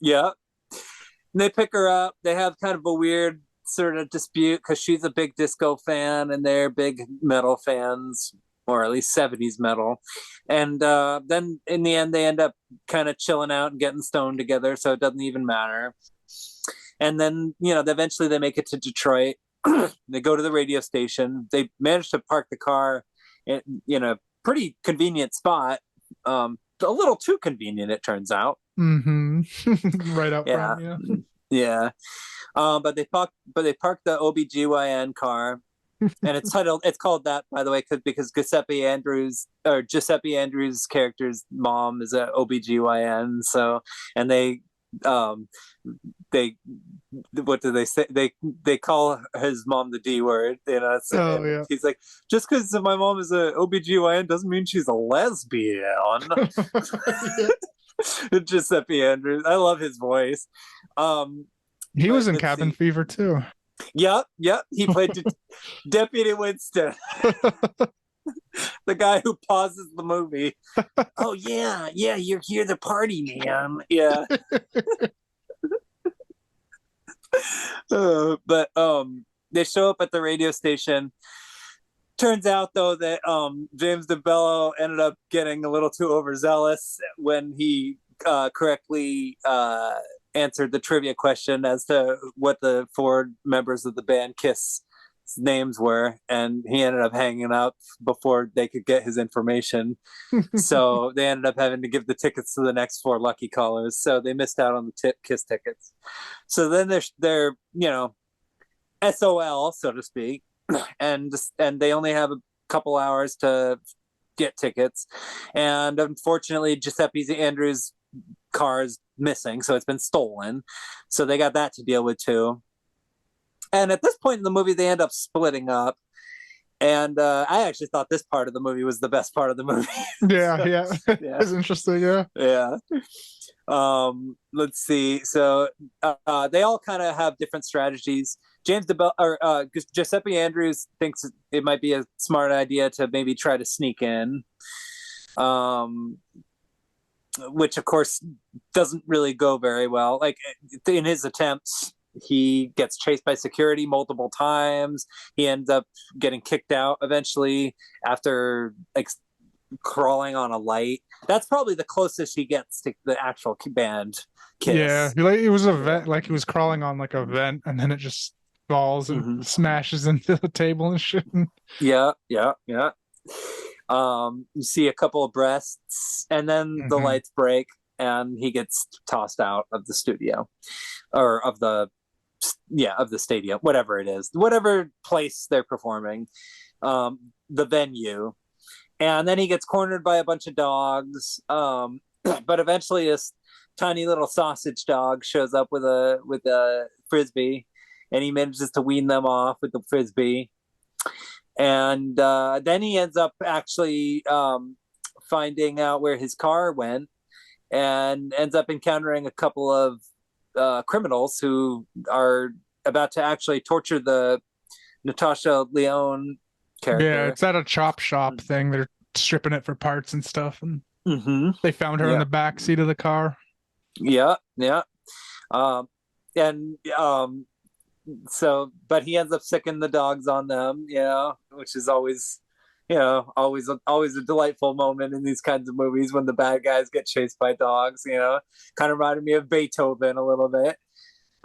Yeah, and they pick her up. They have kind of a weird sort of dispute because she's a big disco fan and they're big metal fans, or at least 70s metal. And then in the end, they end up kind of chilling out and getting stoned together, so it doesn't even matter. And then, eventually they make it to Detroit. They go to the radio station. They manage to park the car in a pretty convenient spot. A little too convenient, it turns out. Mm-hmm. Right out front, yeah. Yeah. But they park the OBGYN car. And it's called that, by the way, because Giuseppe Andrews' character's mom is a OBGYN. So, and they what do they say? They call his mom the D word, So yeah. He's like, just because my mom is a OBGYN doesn't mean she's a lesbian. Giuseppe Andrews. I love his voice. He was in Cabin Fever too. Yep. He played Deputy Winston, the guy who pauses the movie. Oh yeah, you're here to party, man. Yeah. But they show up at the radio station. Turns out though that James DeBello ended up getting a little too overzealous when he correctly answered the trivia question as to what the 4 members of the band Kiss names were, and he ended up hanging up before they could get his information. So they ended up having to give the tickets to the next 4 lucky callers, so they missed out on the Kiss tickets. So then they're SOL, so to speak, and they only have a couple hours to get tickets, and unfortunately Giuseppe Andrews car's missing, so it's been stolen. So they got that to deal with too. And at this point in the movie, they end up splitting up. And I actually thought this part of the movie was the best part of the movie. Yeah, So, yeah. It's interesting, yeah. Yeah. Let's see. So they all kind of have different strategies. Giuseppe Andrews thinks it might be a smart idea to maybe try to sneak in, which of course doesn't really go very well. Like in his attempts, he gets chased by security multiple times. He ends up getting kicked out eventually after like crawling on a light. That's probably the closest he gets to the actual band kiss. Yeah, it was a vent, like he was crawling on like a vent, and then it just falls and smashes into the table and shit. Yeah. You see a couple of breasts, and then the lights break, and he gets tossed out of the studio, or of the stadium, whatever it is, whatever place they're performing, the venue. And then he gets cornered by a bunch of dogs. But eventually this tiny little sausage dog shows up with a frisbee, and he manages to wean them off with the frisbee. And then he ends up actually finding out where his car went, and ends up encountering a couple of criminals who are about to actually torture the Natasha Lyonne character. Yeah, it's at a chop shop thing. They're stripping it for parts and stuff, and they found her in the back seat of the car. Yeah. So, but he ends up sicking the dogs on them, which is always a delightful moment in these kinds of movies when the bad guys get chased by dogs. Kind of reminded me of Beethoven a little bit.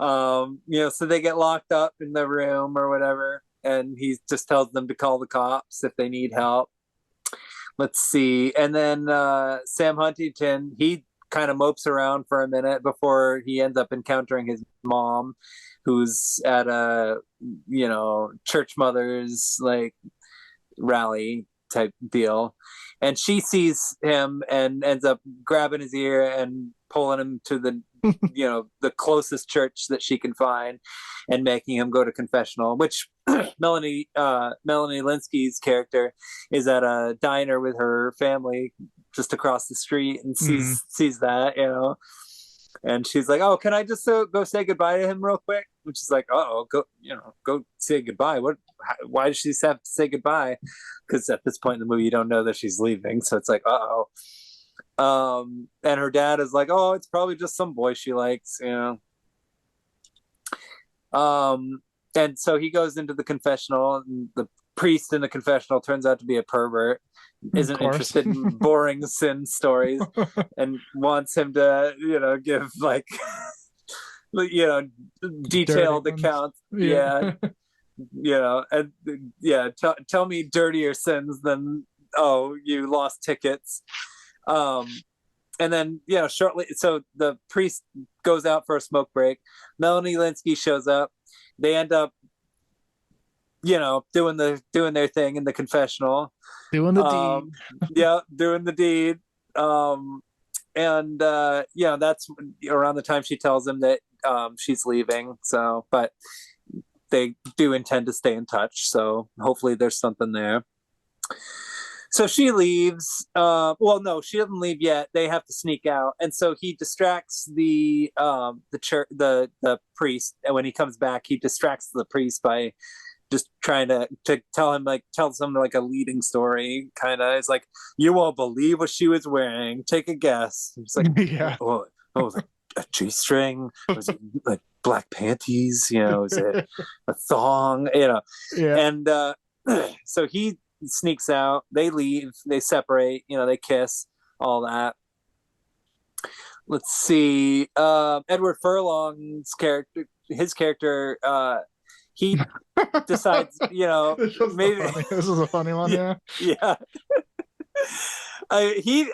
So they get locked up in the room or whatever, and he just tells them to call the cops if they need help. Let's see. And then Sam Huntington, he kind of mopes around for a minute before he ends up encountering his mom, who's at a church mothers like rally type deal, and she sees him and ends up grabbing his ear and pulling him to the the closest church that she can find, and making him go to confessional, which Melanie Linsky's character is at a diner with her family just across the street and sees that, and she's like, "Oh, can I just go say goodbye to him real quick?" Which is like, "Oh, go say goodbye." Why does she have to say goodbye? Because at this point in the movie, you don't know that she's leaving, so it's like, "Uh-oh." And her dad is like, "Oh, it's probably just some boy she likes," And so he goes into the confessional, and the priest in the confessional turns out to be a pervert, isn't interested in boring sin stories, and wants him to, give like, detailed accounts. Tell me dirtier sins than, oh, you lost tickets. And then, shortly, so the priest goes out for a smoke break. Melanie Linsky shows up. They end up, doing their thing in the confessional. Doing the deed. Doing the deed. That's around the time she tells him that she's leaving. So, but they do intend to stay in touch. So hopefully there's something there. So she leaves. No, she doesn't leave yet. They have to sneak out, and so he distracts the priest. And when he comes back, he distracts the priest by just trying to tell some like a leading story. Kind of, it's like, "You won't believe what she was wearing. Take a guess." It's like, like a G-string. Was it like black panties? Is it a thong? And so he sneaks out. They leave. They separate. They kiss. All that. Let's see. Edward Furlong's character. His character. He decides. Maybe this is a funny one. Yeah. He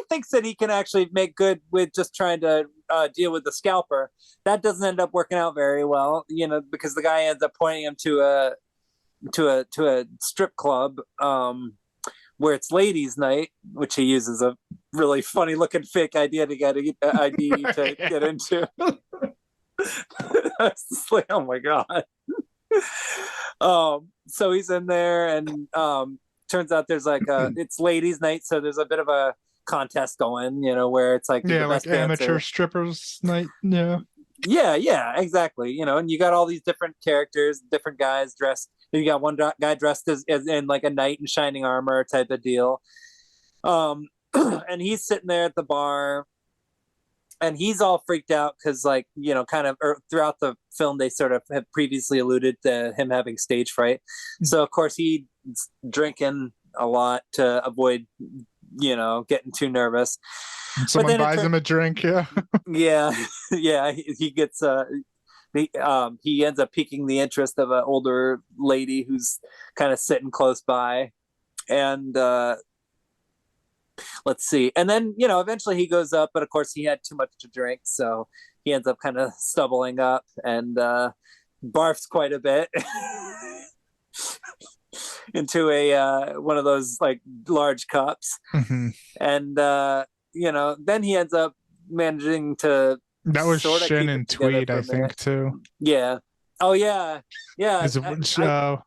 thinks that he can actually make good with just trying to deal with the scalper. That doesn't end up working out very well. Because the guy ends up pointing him to a strip club where it's ladies' night, which he uses a really funny looking fake idea to get an ID to get into. I was just like, oh my god. So he's in there, and turns out there's like it's ladies' night, so there's a bit of a contest going, where it's like the best amateur dancer. Strippers night. Yeah, exactly. And you got all these different characters, different guys dressed. You got one guy dressed as in like a knight in shining armor type of deal. And he's sitting there at the bar, and he's all freaked out because, like, kind of throughout the film, they sort of have previously alluded to him having stage fright. So, of course, he's drinking a lot to avoid, getting too nervous. Someone buys him a drink, yeah. yeah. He gets he ends up piquing the interest of an older lady who's kind of sitting close by, and let's see. And then, eventually he goes up, but of course he had too much to drink, so he ends up kind of stumbling up and barfs quite a bit into a one of those like large cups. Mm-hmm. And then he ends up managing to that was Shin and Tweed, I think, too. Yeah. Oh yeah.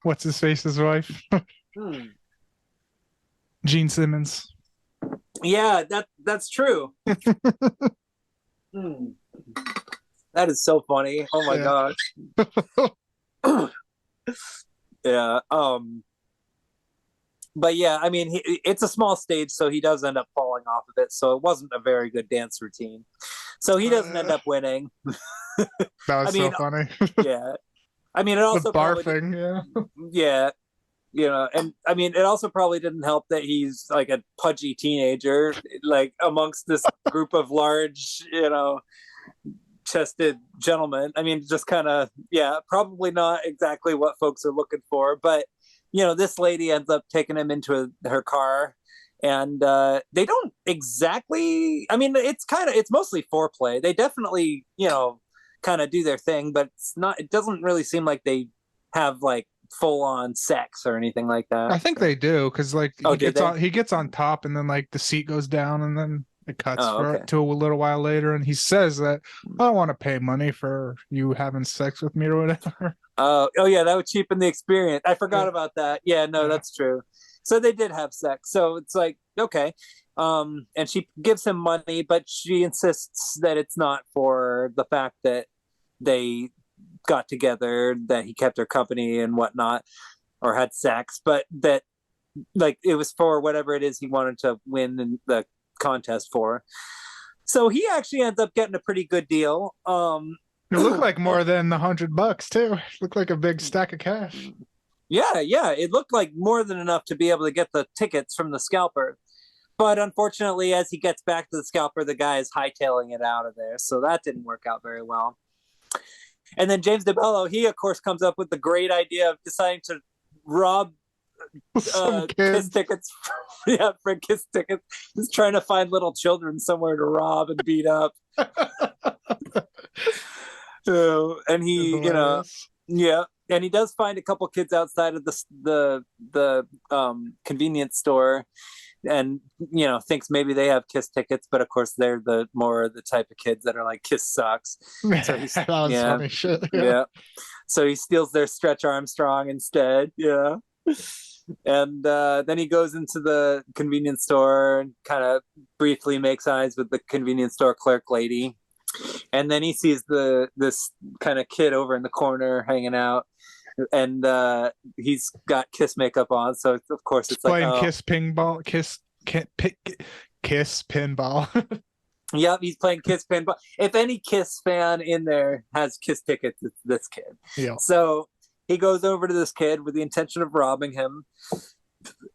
What's his face's wife? Gene Simmons. Yeah, that's true. That is so funny. Oh my gosh. Yeah. But yeah, I mean, it's a small stage, so he does end up falling off of it. So it wasn't a very good dance routine. So he doesn't end up winning. That was so funny. Yeah. I mean, it also barfing, yeah. And I mean, it also probably didn't help that he's like a pudgy teenager, like amongst this group of large, chested gentlemen. I mean, just kind of, probably not exactly what folks are looking for. But, this lady ends up taking him into her car, and they don't exactly, I mean, it's mostly foreplay. They definitely, kind of do their thing, but it doesn't really seem like they have like full on sex or anything like that. I think they do, because like he gets on top, and then like the seat goes down, and then it cuts to a little while later, and he says that I don't want to pay money for you having sex with me or whatever. Oh yeah, that would cheapen the experience. I forgot about that. Yeah, no, that's true. So they did have sex. So it's like, okay. And she gives him money, but she insists that it's not for the fact that they got together, that he kept her company and whatnot, or had sex, but that like it was for whatever it is he wanted to win in the contest for. So he actually ends up getting a pretty good deal. It looked like more than $100 too. It looked like a big stack of cash. Yeah, it looked like more than enough to be able to get the tickets from the scalper. But unfortunately, as he gets back to the scalper, the guy is hightailing it out of there. So that didn't work out very well. And then James DeBello, he of course comes up with the great idea of deciding to rob Kiss tickets. For Kiss tickets. He's trying to find little children somewhere to rob and beat up. And he, and he does find a couple kids outside of the convenience store, and thinks maybe they have Kiss tickets, but of course they're the type of kids that are like, Kiss sucks. So he's funny shit. Yeah. So he steals their Stretch Armstrong instead. Yeah. And then he goes into the convenience store and kind of briefly makes eyes with the convenience store clerk lady. And then he sees this kind of kid over in the corner hanging out, and he's got Kiss makeup on, so of course it's playing like Kiss pinball, Kiss pinball. Yep, he's playing Kiss pinball. If any Kiss fan in there has Kiss tickets, it's this kid. Yeah. So he goes over to this kid with the intention of robbing him,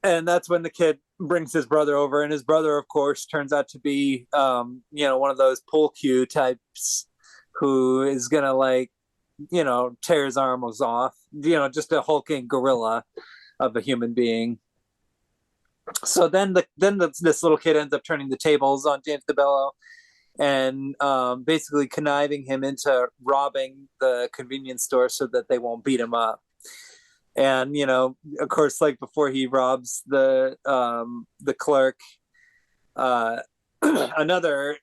and that's when the kid brings his brother over, and his brother, of course, turns out to be one of those pull cue types who is gonna like tear his arms off, just a hulking gorilla of a human being. So then this little kid ends up turning the tables on James DeBello and basically conniving him into robbing the convenience store so that they won't beat him up. And of course, like before he robs the clerk, another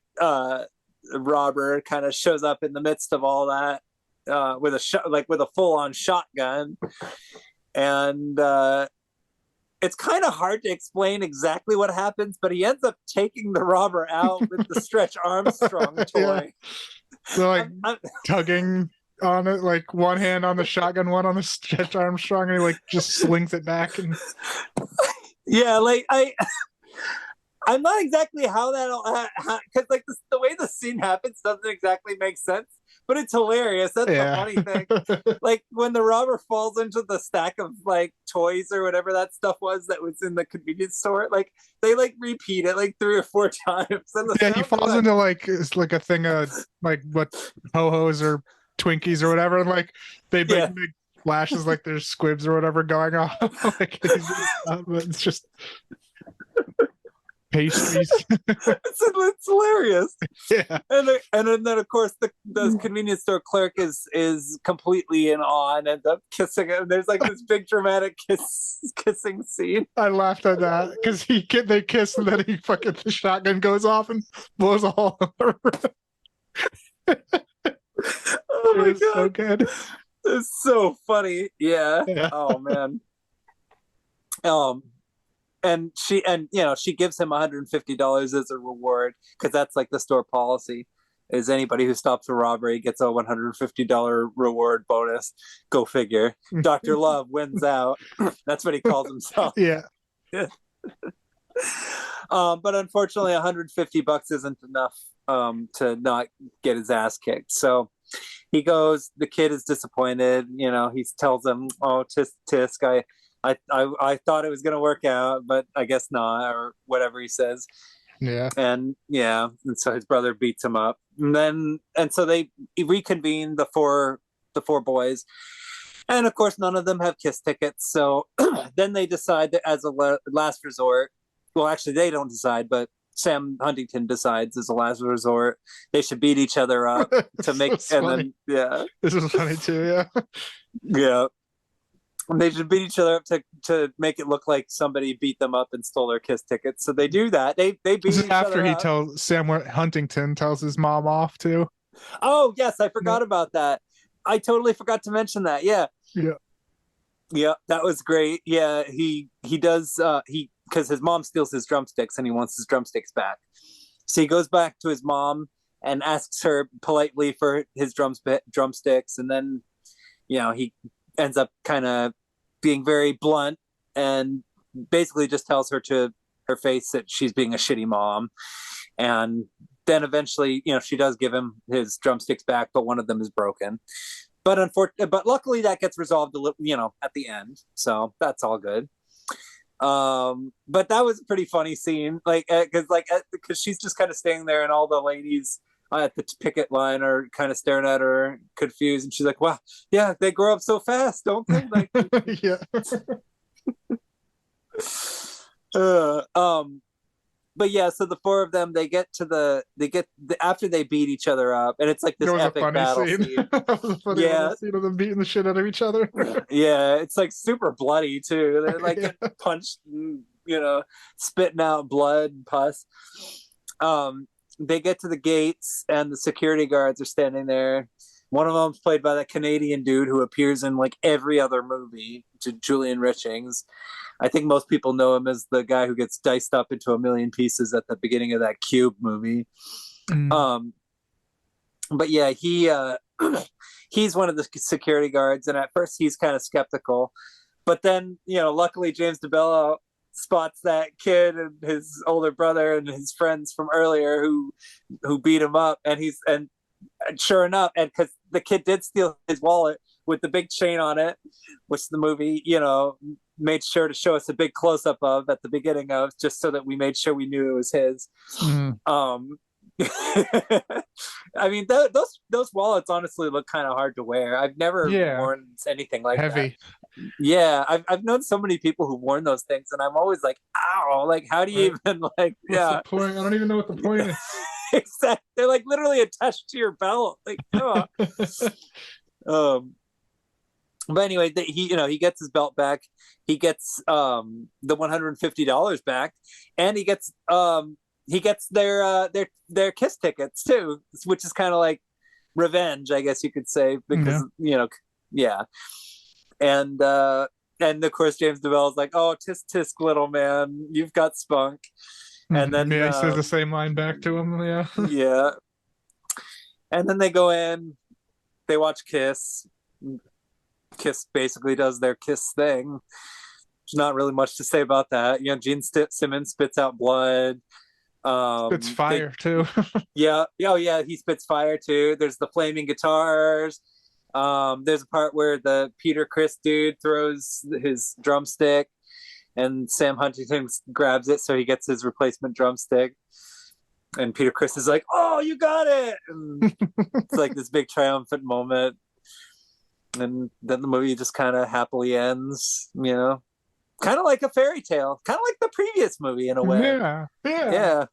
robber kind of shows up in the midst of all that with a full-on shotgun, and it's kind of hard to explain exactly what happens, but he ends up taking the robber out with the Stretch Armstrong toy. Yeah. So like tugging on it, like one hand on the shotgun, one on the Stretch Armstrong, and he like just slings it back. And yeah, like I'm not exactly how that, because like the way the scene happens doesn't exactly make sense, but it's hilarious. That's the funny thing. Like when the robber falls into the stack of like toys or whatever that stuff was that was in the convenience store, like they like repeat it like 3 or 4 times. And yeah, he falls into like it's like a thing of like what ho-hos or Twinkies or whatever, and like they make big flashes like there's squibs or whatever going on. Like it's just pastries. It's hilarious. Yeah. And then of course the convenience store clerk is completely in awe and ends up kissing him. There's like this big dramatic kissing scene. I laughed at that because they kiss and then the shotgun goes off and blows a hole in the room. Oh my god, so good. It's so funny. Yeah. Oh man. And she gives him $150 as a reward because that's like the store policy is anybody who stops a robbery gets a $150 reward bonus. Go figure. Dr. Love wins out. That's what he calls himself. Yeah. But unfortunately $150 isn't enough to not get his ass kicked. So he goes, the kid is disappointed, he tells him, oh, tisk, I thought it was going to work out, but I guess not, or whatever he says. Yeah. And so his brother beats him up. And so they reconvene the four boys. And of course, none of them have kiss tickets. So then they decide that as a last resort, well, actually they don't decide, but Sam Huntington decides as a last resort, they should beat each other up to make, and funny. then, This is funny too. Yeah. Yeah. They should beat each other up to make it look like somebody beat them up and stole their kiss tickets. So they do that. They beat this is each after other he up. tells Sam Huntington tells his mom off too. Oh yes, I forgot about that. I totally forgot to mention that. Yeah, that was great. Yeah, he does. Because his mom steals his drumsticks and he wants his drumsticks back. So he goes back to his mom and asks her politely for his drumsticks, and then he ends up kind of being very blunt and basically just tells her to her face that she's being a shitty mom. And then eventually, she does give him his drumsticks back, but one of them is broken. But luckily that gets resolved at the end. So that's all good. But that was a pretty funny scene, because she's just kind of staying there and all the ladies at the picket line are kind of staring at her confused, and she's like, wow, yeah, they grow up so fast, don't they? Like, yeah. But yeah, so the four of them, they get after they beat each other up, and it's like this epic battle scene. Scene of them beating the shit out of each other. Yeah, it's like super bloody too. They're like getting punched, and, spitting out blood and pus. They get to the gates and the security guards are standing there. One of them's played by that Canadian dude who appears in like every other movie, Julian Richings. I think most people know him as the guy who gets diced up into a million pieces at the beginning of that Cube movie. But yeah, he's one of the security guards, and at first he's kind of skeptical, but then luckily James DeBello spots that kid and his older brother and his friends from earlier who beat him up, and sure enough, and because the kid did steal his wallet with the big chain on it, which the movie made sure to show us a big close-up of at the beginning of, just so that we made sure we knew it was his. I mean, those wallets honestly look kind of hard to wear. I've never worn anything like heavy. That. Yeah, I've known so many people who've worn those things, and I'm always like, ow, like how do you even like? What's the point? I don't even know what the point is. Exactly, they're like literally attached to your belt. Like, but anyway, he gets his belt back. He gets the $150 back, and he gets he gets their kiss tickets too, which is kind of like revenge, I guess you could say, because yeah. And of course James DeVille's like, "Oh, tisk tisk, little man, you've got spunk." And then he says the same line back to him. Yeah. Yeah. And then they go in, they watch Kiss. Kiss basically does their Kiss thing. There's not really much to say about that. Gene Simmons spits out blood. Spits fire too. Yeah. Oh yeah, he spits fire too. There's the flaming guitars. There's a part where the Peter Criss dude throws his drumstick and Sam Huntington grabs it so he gets his replacement drumstick. And Peter Criss is like, "Oh, you got it!" And it's like this big triumphant moment. And then the movie just kind of happily ends, kind of like a fairy tale, kind of like the previous movie in a way. Yeah.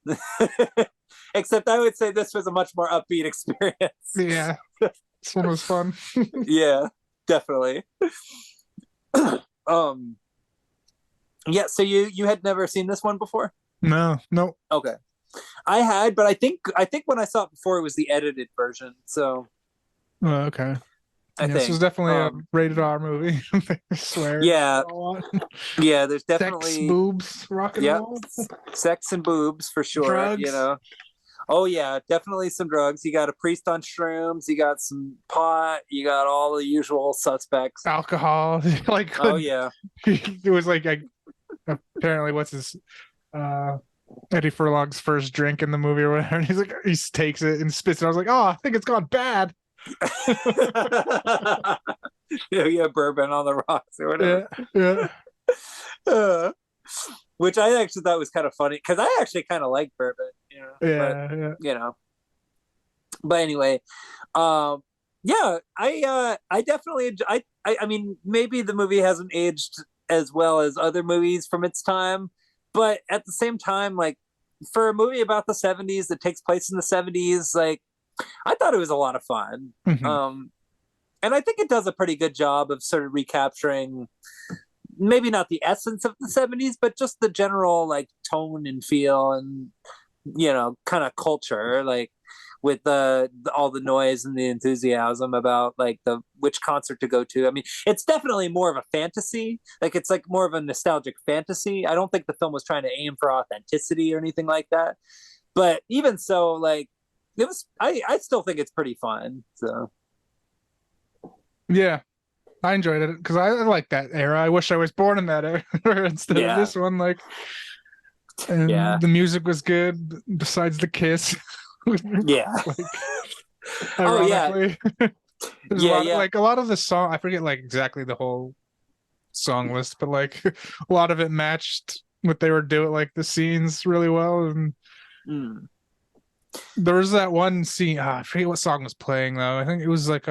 Except I would say this was a much more upbeat experience. Yeah, this one was fun. Yeah, definitely. Yeah. So you had never seen this one before? No. Okay. I had, but I think when I saw it before, it was the edited version. So. Okay. I think this was definitely a rated R movie. I swear. Yeah. Yeah. There's definitely sex, boobs, rock and roll, sex and boobs for sure. Drugs. Oh yeah, definitely some drugs. You got a priest on shrooms. You got some pot. You got all the usual suspects. Alcohol. Like. Oh yeah. It was like apparently what's his Eddie Furlong's first drink in the movie or whatever. And he's like, he takes it and spits it. I was like, "Oh, I think it's gone bad." Yeah, bourbon on the rocks or whatever. Yeah. Which I actually thought was kind of funny because I actually kind of like bourbon. Yeah. But anyway, yeah, I definitely I mean maybe the movie hasn't aged as well as other movies from its time, but at the same time, like for a movie about the 70s that takes place in the 70s, like I thought it was a lot of fun. Mm-hmm. And I think it does a pretty good job of sort of recapturing maybe not the essence of the 70s, but just the general like tone and feel and kind of culture, like with all the noise and the enthusiasm about like which concert to go to. I mean, it's definitely more of a fantasy. Like it's like more of a nostalgic fantasy. I don't think the film was trying to aim for authenticity or anything like that. But even so, like it was, I still think it's pretty fun. So yeah, I enjoyed it because I like that era. I wish I was born in that era instead of this one. Like, and the music was good besides the kiss. Yeah. Ironically. Yeah. Like a lot of the song, I forget like exactly the whole song list, but like a lot of it matched what they were doing, like the scenes really well. And there was that one scene, I forget what song was playing though. I think it was like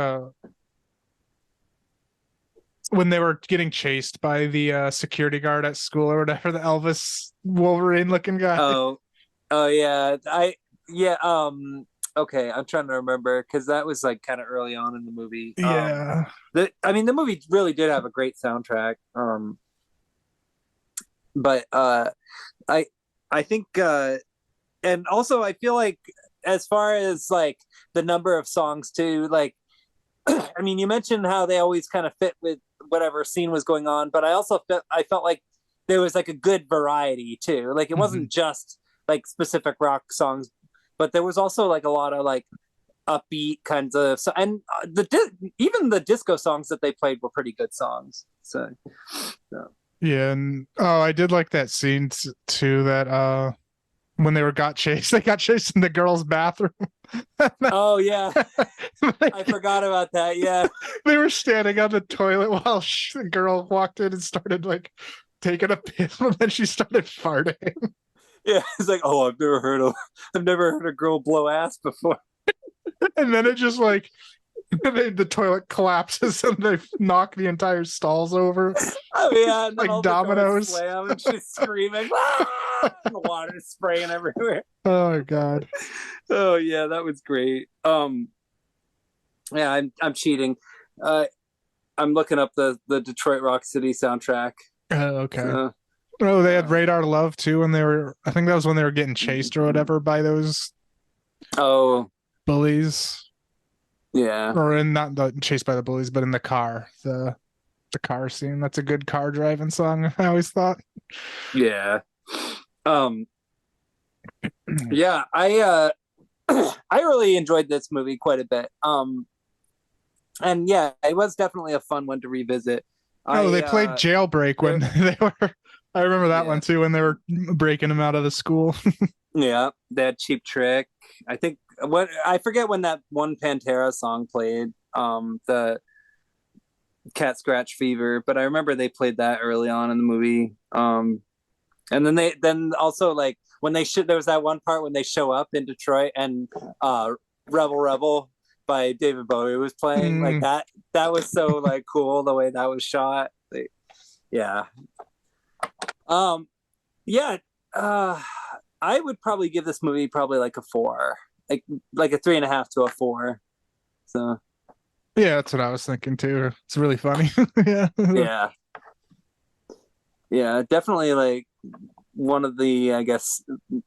when they were getting chased by the security guard at school or whatever, the Elvis Wolverine looking guy. Oh yeah. Okay, I'm trying to remember because that was like kind of early on in the movie. Yeah. The movie really did have a great soundtrack. But I think and also I feel like as far as like the number of songs too, like I mean, you mentioned how they always kind of fit with whatever scene was going on, but I felt like there was like a good variety too. Like it wasn't just like specific rock songs, but there was also like a lot of like upbeat kinds of and even the disco songs that they played were pretty good songs. So yeah, and I did like that scene too. That when they got chased in the girls' bathroom. Oh yeah, I forgot about that. Yeah, they were standing on the toilet while the girl walked in and started like taking a piss, and then she started farting. Yeah, it's like, oh, I've never heard a girl blow ass before. And then it just like the toilet collapses and they knock the entire stalls over. Oh yeah, and like dominoes. Slam and she's screaming. Ah! And the water's spraying everywhere. Oh my god. Oh yeah, that was great. Yeah, I'm cheating. I'm looking up the Detroit Rock City soundtrack. Okay. Oh, they had Radar Love too, and I think that was when they were getting chased or whatever by those Oh, bullies, yeah. or in not the chased by the bullies, but in the car, the car scene. That's a good car driving song, I always thought. Yeah. Um, yeah, I really enjoyed this movie quite a bit. And yeah, it was definitely a fun one to revisit. Oh, they I played Jailbreak when they were. I remember that Yeah. one too when they were breaking him out of the school. Yeah, that Cheap Trick. I think what I forget when that one Pantera song played, the Cat Scratch Fever, but I remember they played that early on in the movie. And then also like when there was that one part when they show up in Detroit and Rebel Rebel by David Bowie was playing, like Mm. that was so like cool the way that was shot. Like, yeah. Yeah, I would probably give this movie probably like a 4, like a 3.5 to a 4. So Yeah, that's what I was thinking too. It's really funny. Yeah. yeah, yeah, definitely like one of the, I guess,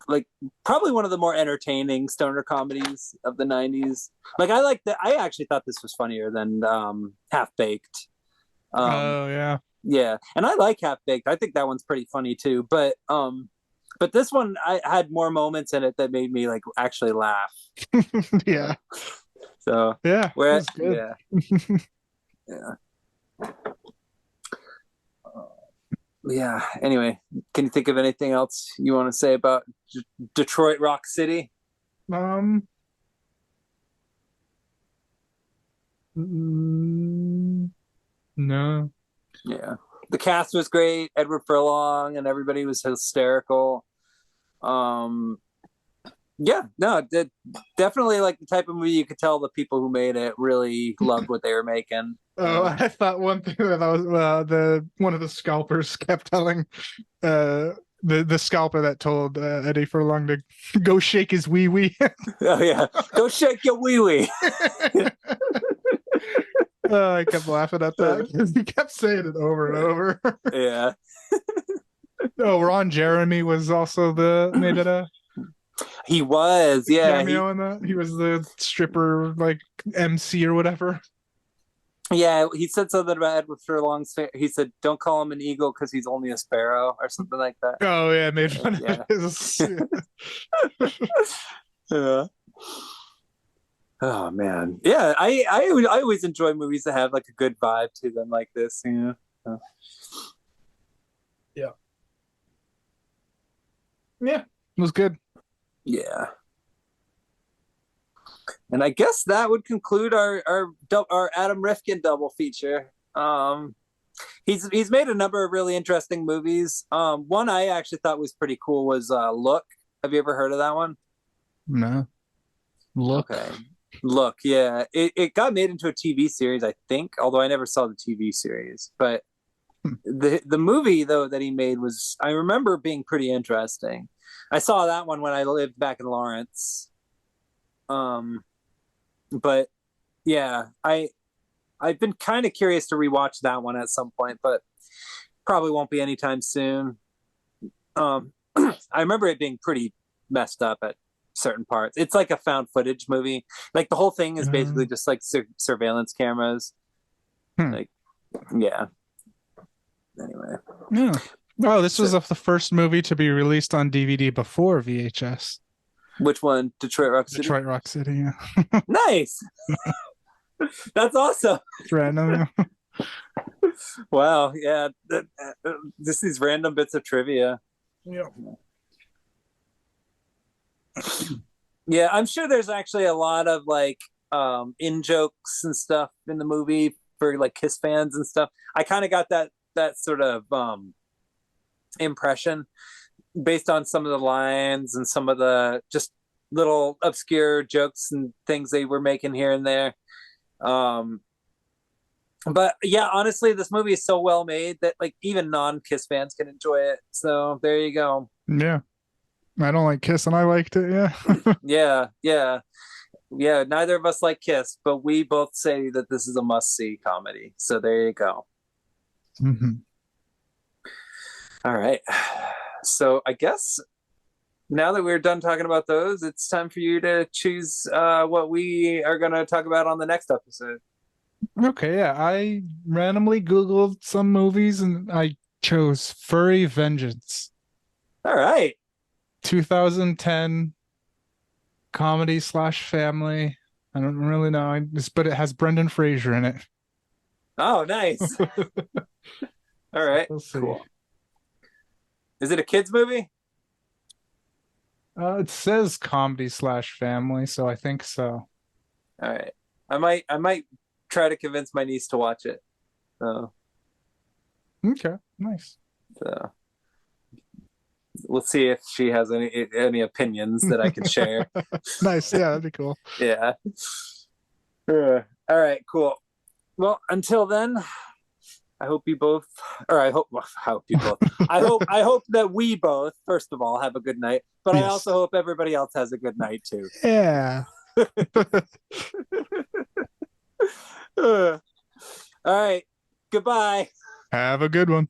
like probably one of the more entertaining stoner comedies of the '90s. Like I like that. I actually thought this was funnier than Half Baked. Oh yeah. Yeah, and I like Half Baked. I think that one's pretty funny too. But this one I had more moments in it that made me like actually laugh. Yeah. So Yeah. where That's good. yeah, yeah. Yeah. Anyway, can you think of anything else you want to say about Detroit Rock City? Um. No. Yeah, the cast was great. Edward Furlong and everybody was hysterical. Um, yeah, no, definitely like the type of movie you could tell the people who made it really loved what they were making. Oh, I thought one thing that I was the one of the scalpers kept telling the scalper that told Eddie Furlong to go shake his wee wee. Oh yeah, go shake your wee wee. I kept laughing at that because he kept saying it over and over. Yeah. Oh, Ron Jeremy was also the made it a He was, yeah. cameo in that. He was the stripper like MC or whatever. He said something about Edward Furlong's. He said, "Don't call him an eagle because he's only a sparrow," or something like that. Oh yeah, made fun Yeah. of his. Yeah. Oh man, yeah. I always enjoy movies that have like a good vibe to them, like this. You know. Yeah. Yeah, it was good. Yeah. And I guess that would conclude our Adam Rifkin double feature. He's made a number of really interesting movies. One I actually thought was pretty cool was Look. Have you ever heard of that one? No. Look. Okay. Look, yeah. It got made into a TV series, I think, although I never saw the TV series. But the movie though that he made was, I remember, being pretty interesting. I saw that one when I lived back in Lawrence. But yeah, I've been kind of curious to rewatch that one at some point, but probably won't be anytime soon. I remember it being pretty messed up at certain parts. It's like a found footage movie. Like the whole thing is basically just like surveillance cameras. Like, yeah. Anyway. Yeah. Oh, this was the first movie to be released on DVD before VHS. Which one? Detroit Rock City? Detroit Rock City, yeah. Nice. That's awesome. It's random. Yeah. Wow. Yeah. Just these random bits of trivia. Yeah. Yeah, I'm sure there's actually a lot of like in jokes and stuff in the movie for like Kiss fans and stuff. I kind of got that sort of impression based on some of the lines and some of the just little obscure jokes and things they were making here and there. But yeah, honestly, this movie is so well made that like even non-Kiss fans can enjoy it. So there you go. Yeah. I don't like Kiss and I liked it, yeah. Yeah. Neither of us like Kiss, but we both say that this is a must-see comedy. So there you go. Mm-hmm. All right. So I guess now that we're done talking about those, it's time for you to choose what we are going to talk about on the next episode. Okay, yeah. I randomly Googled some movies and I chose Furry Vengeance. All right. 2010 comedy slash family. I don't really know, but it has Brendan Fraser in it. Oh, nice. All right. We'll see. Cool. Is it a kids movie? It says comedy slash family, so I think so. All right. I might try to convince my niece to watch it. So, Okay, nice. so we'll see if she has any opinions that I can share. Nice, yeah, that'd be cool. Yeah. All right, cool. Well, until then, I hope you both, or I hope you both. I hope that we both, first of all, have a good night. But I Yes. also hope everybody else has a good night too. Yeah. All right. Goodbye. Have a good one.